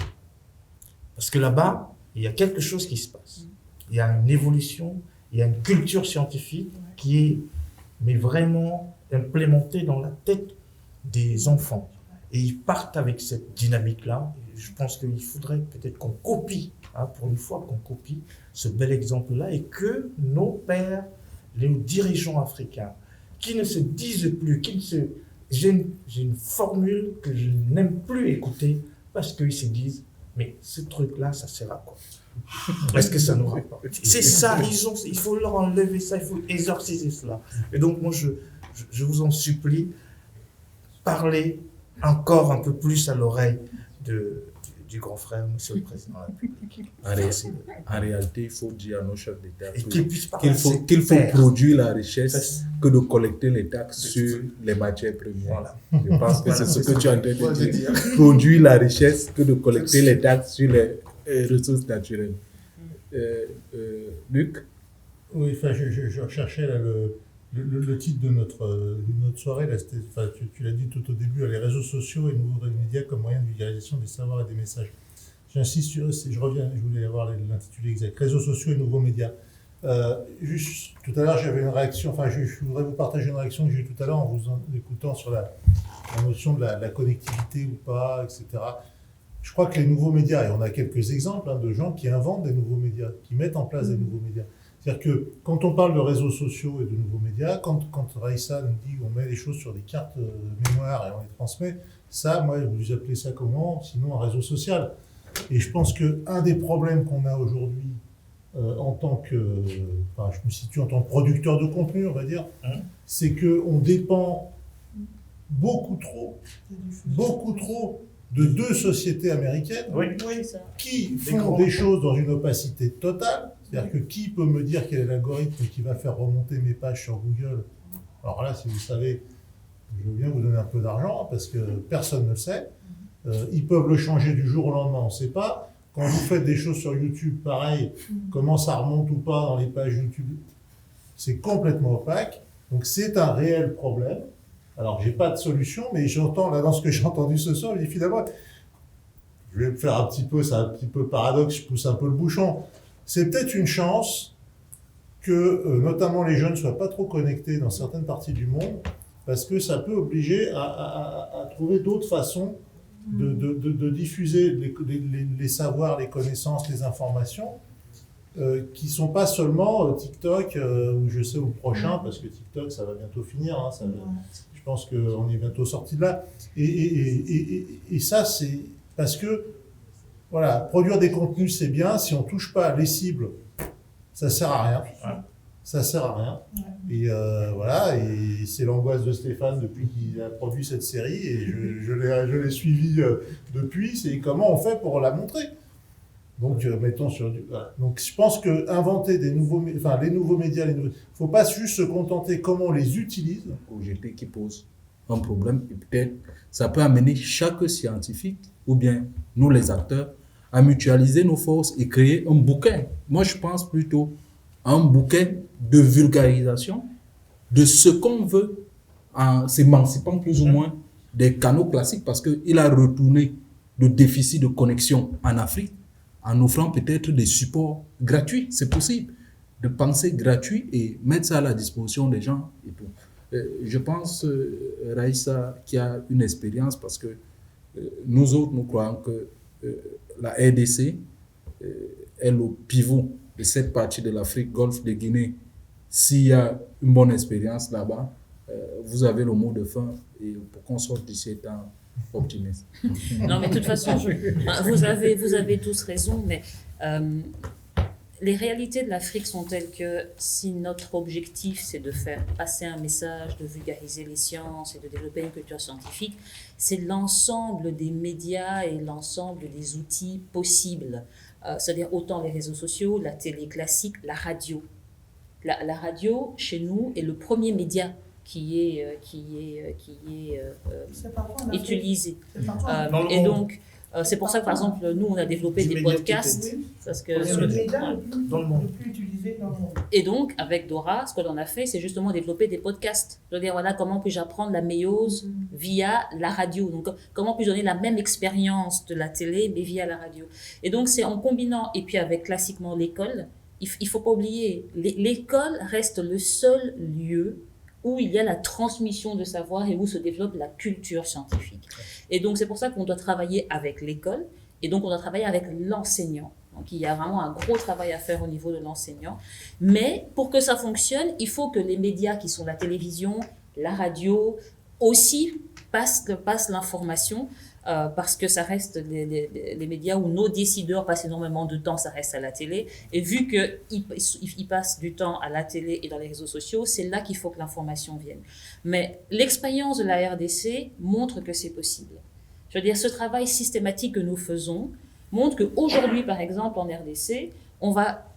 Parce que là-bas, il y a quelque chose qui se passe. Il y a une évolution, il y a une culture scientifique qui est mais vraiment implémentée dans la tête des enfants. Et ils partent avec cette dynamique-là. Je pense qu'il faudrait peut-être qu'on copie, pour une fois qu'on copie ce bel exemple-là, et que nos pères, les dirigeants africains, qui ne se disent plus, j'ai une formule que je n'aime plus écouter, parce qu'ils se disent, mais ce truc-là, ça sert à quoi? Est-ce que ça nous rapporte? C'est ça, il faut leur enlever ça, il faut exorciser cela. Et donc moi, je vous en supplie, parlez encore un peu plus à l'oreille du grand frère, Monsieur le Président de la République. En réalité, il faut dire à nos chefs d'État qu'il faut produire la richesse que de collecter les taxes sur les matières premières. Voilà. Je pense que c'est ce que tu es en train de dire. Produire la richesse que de collecter les taxes sur les ressources naturelles. Luc? Oui, enfin, je recherchais là, le titre de notre soirée. Là, tu l'as dit tout au début, les réseaux sociaux et nouveaux médias comme moyen de vulgarisation des savoirs et des messages. J'insiste sur eux, je voulais avoir l'intitulé exact. Réseaux sociaux et nouveaux médias. Juste tout à l'heure, j'avais une réaction, je voudrais vous partager une réaction que j'ai eue tout à l'heure en vous écoutant sur la notion de la connectivité ou pas, etc. Je crois que les nouveaux médias, et on a quelques exemples de gens qui inventent des nouveaux médias, qui mettent en place des nouveaux médias. C'est-à-dire que quand on parle de réseaux sociaux et de nouveaux médias, quand Raissa nous dit qu'on met les choses sur des cartes mémoire et on les transmet, ça, moi, vous appelez ça comment? Sinon un réseau social. Et je pense qu'un des problèmes qu'on a aujourd'hui en tant que, enfin, je me situe en tant que producteur de contenu, on va dire, c'est que on dépend beaucoup trop de deux sociétés américaines qui font des choses dans une opacité totale. C'est-à-dire que qui peut me dire quel est l'algorithme qui va faire remonter mes pages sur Google? Alors là, si vous savez, je veux bien vous donner un peu d'argent parce que personne ne le sait. Ils peuvent le changer du jour au lendemain, on ne sait pas. Quand vous faites des choses sur YouTube, pareil, comment ça remonte ou pas dans les pages YouTube, c'est complètement opaque. Donc c'est un réel problème. Alors j'ai pas de solution, mais j'entends là dans ce que j'ai entendu ce soir, je dis finalement, je vais faire un petit peu, c'est un petit peu paradoxe, je pousse un peu le bouchon. C'est peut-être une chance que notamment les jeunes ne soient pas trop connectés dans certaines parties du monde, parce que ça peut obliger à trouver d'autres façons de diffuser les savoirs, les connaissances, les informations, qui ne sont pas seulement TikTok, ou je sais, au prochain, parce que TikTok, ça va bientôt finir, hein, je pense qu'on est bientôt sorti de là. Et ça, c'est parce que, voilà, produire des contenus, c'est bien, si on ne touche pas les cibles, ça ne sert à rien. Ça sert à rien. Et voilà, et c'est l'angoisse de Stéphane depuis qu'il a produit cette série, et je l'ai suivi depuis, c'est comment on fait pour la montrer. Donc, mettons sur du... Voilà. Donc, je pense que inventer les nouveaux médias, il ne faut pas juste se contenter comment on les utilise. OGT qui pose un problème, et peut-être ça peut amener chaque scientifique, ou bien nous les acteurs, à mutualiser nos forces et créer un bouquin. Moi, je pense plutôt à un bouquin de vulgarisation de ce qu'on veut, en s'émancipant plus ou moins des canaux classiques, parce qu'il a retourné le déficit de connexion en Afrique en offrant peut-être des supports gratuits. C'est possible de penser gratuit et mettre ça à la disposition des gens et tout. Je pense, Raïssa, qui a une expérience, parce que nous autres, nous croyons que la RDC est le pivot de cette partie de l'Afrique, Golfe de Guinée. S'il y a une bonne expérience là-bas, vous avez le mot de fin et pour qu'on sorte d'ici étant optimiste. Non, mais de toute façon, vous avez tous raison, mais les réalités de l'Afrique sont telles que si notre objectif c'est de faire passer un message, de vulgariser les sciences et de développer une culture scientifique, c'est l'ensemble des médias et l'ensemble des outils possibles. C'est-à-dire autant les réseaux sociaux, la télé classique, la radio. La radio, chez nous, est le premier média qui est utilisé. Et donc, c'est pour ça que, par exemple, nous, on a développé des podcasts. Parce que et donc, avec Dora, ce que l'on a fait, c'est justement développer des podcasts. Je veux dire, voilà, comment puis-je apprendre la méiose via la radio. Donc, comment puis-je donner la même expérience de la télé, mais via la radio. Et donc, c'est en combinant, et puis avec classiquement l'école, il ne faut pas oublier, l'école reste le seul lieu où il y a la transmission de savoir et où se développe la culture scientifique. Et donc, c'est pour ça qu'on doit travailler avec l'école et donc on doit travailler avec l'enseignant. Donc, il y a vraiment un gros travail à faire au niveau de l'enseignant. Mais pour que ça fonctionne, il faut que les médias qui sont la télévision, la radio, aussi passent l'information parce que ça reste les médias où nos décideurs passent énormément de temps, ça reste à la télé. Et vu qu'ils passent du temps à la télé et dans les réseaux sociaux, c'est là qu'il faut que l'information vienne. Mais l'expérience de la RDC montre que c'est possible. Je veux dire, ce travail systématique que nous faisons montre qu'aujourd'hui, par exemple, en RDC, on va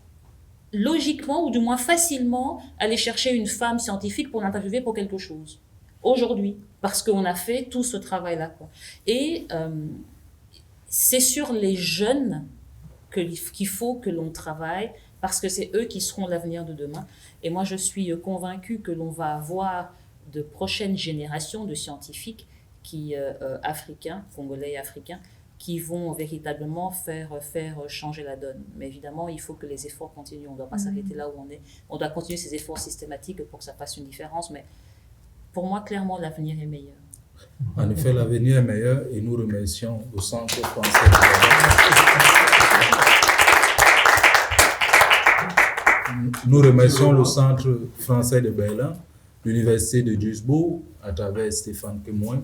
logiquement ou du moins facilement aller chercher une femme scientifique pour l'interviewer pour quelque chose. Aujourd'hui, parce qu'on a fait tout ce travail-là. Et c'est sur les jeunes qu'il faut que l'on travaille, parce que c'est eux qui seront l'avenir de demain. Et moi, je suis convaincue que l'on va avoir de prochaines générations de scientifiques africains, congolais et africains, qui vont véritablement faire changer la donne. Mais évidemment, il faut que les efforts continuent. On ne doit pas s'arrêter là où on est. On doit continuer ces efforts systématiques pour que ça fasse une différence. Mais pour moi, clairement, l'avenir est meilleur. En effet, l'avenir est meilleur et nous remercions le Centre français de Berlin. Nous remercions le Centre français de Berlin, l'Université de Duisbourg, à travers Stéphane Kemoin,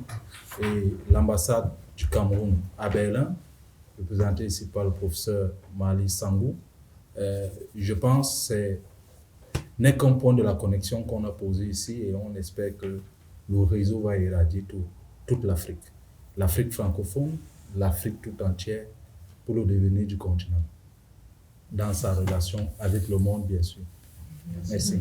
et l'ambassade du Cameroun à Berlin, représentée ici par le professeur Mali Sangou, je pense que n'est qu'un point de la connexion qu'on a posé ici et on espère que le réseau va irradier toute l'Afrique. L'Afrique francophone, l'Afrique tout entière pour le devenir du continent, dans sa relation avec le monde, bien sûr. Merci.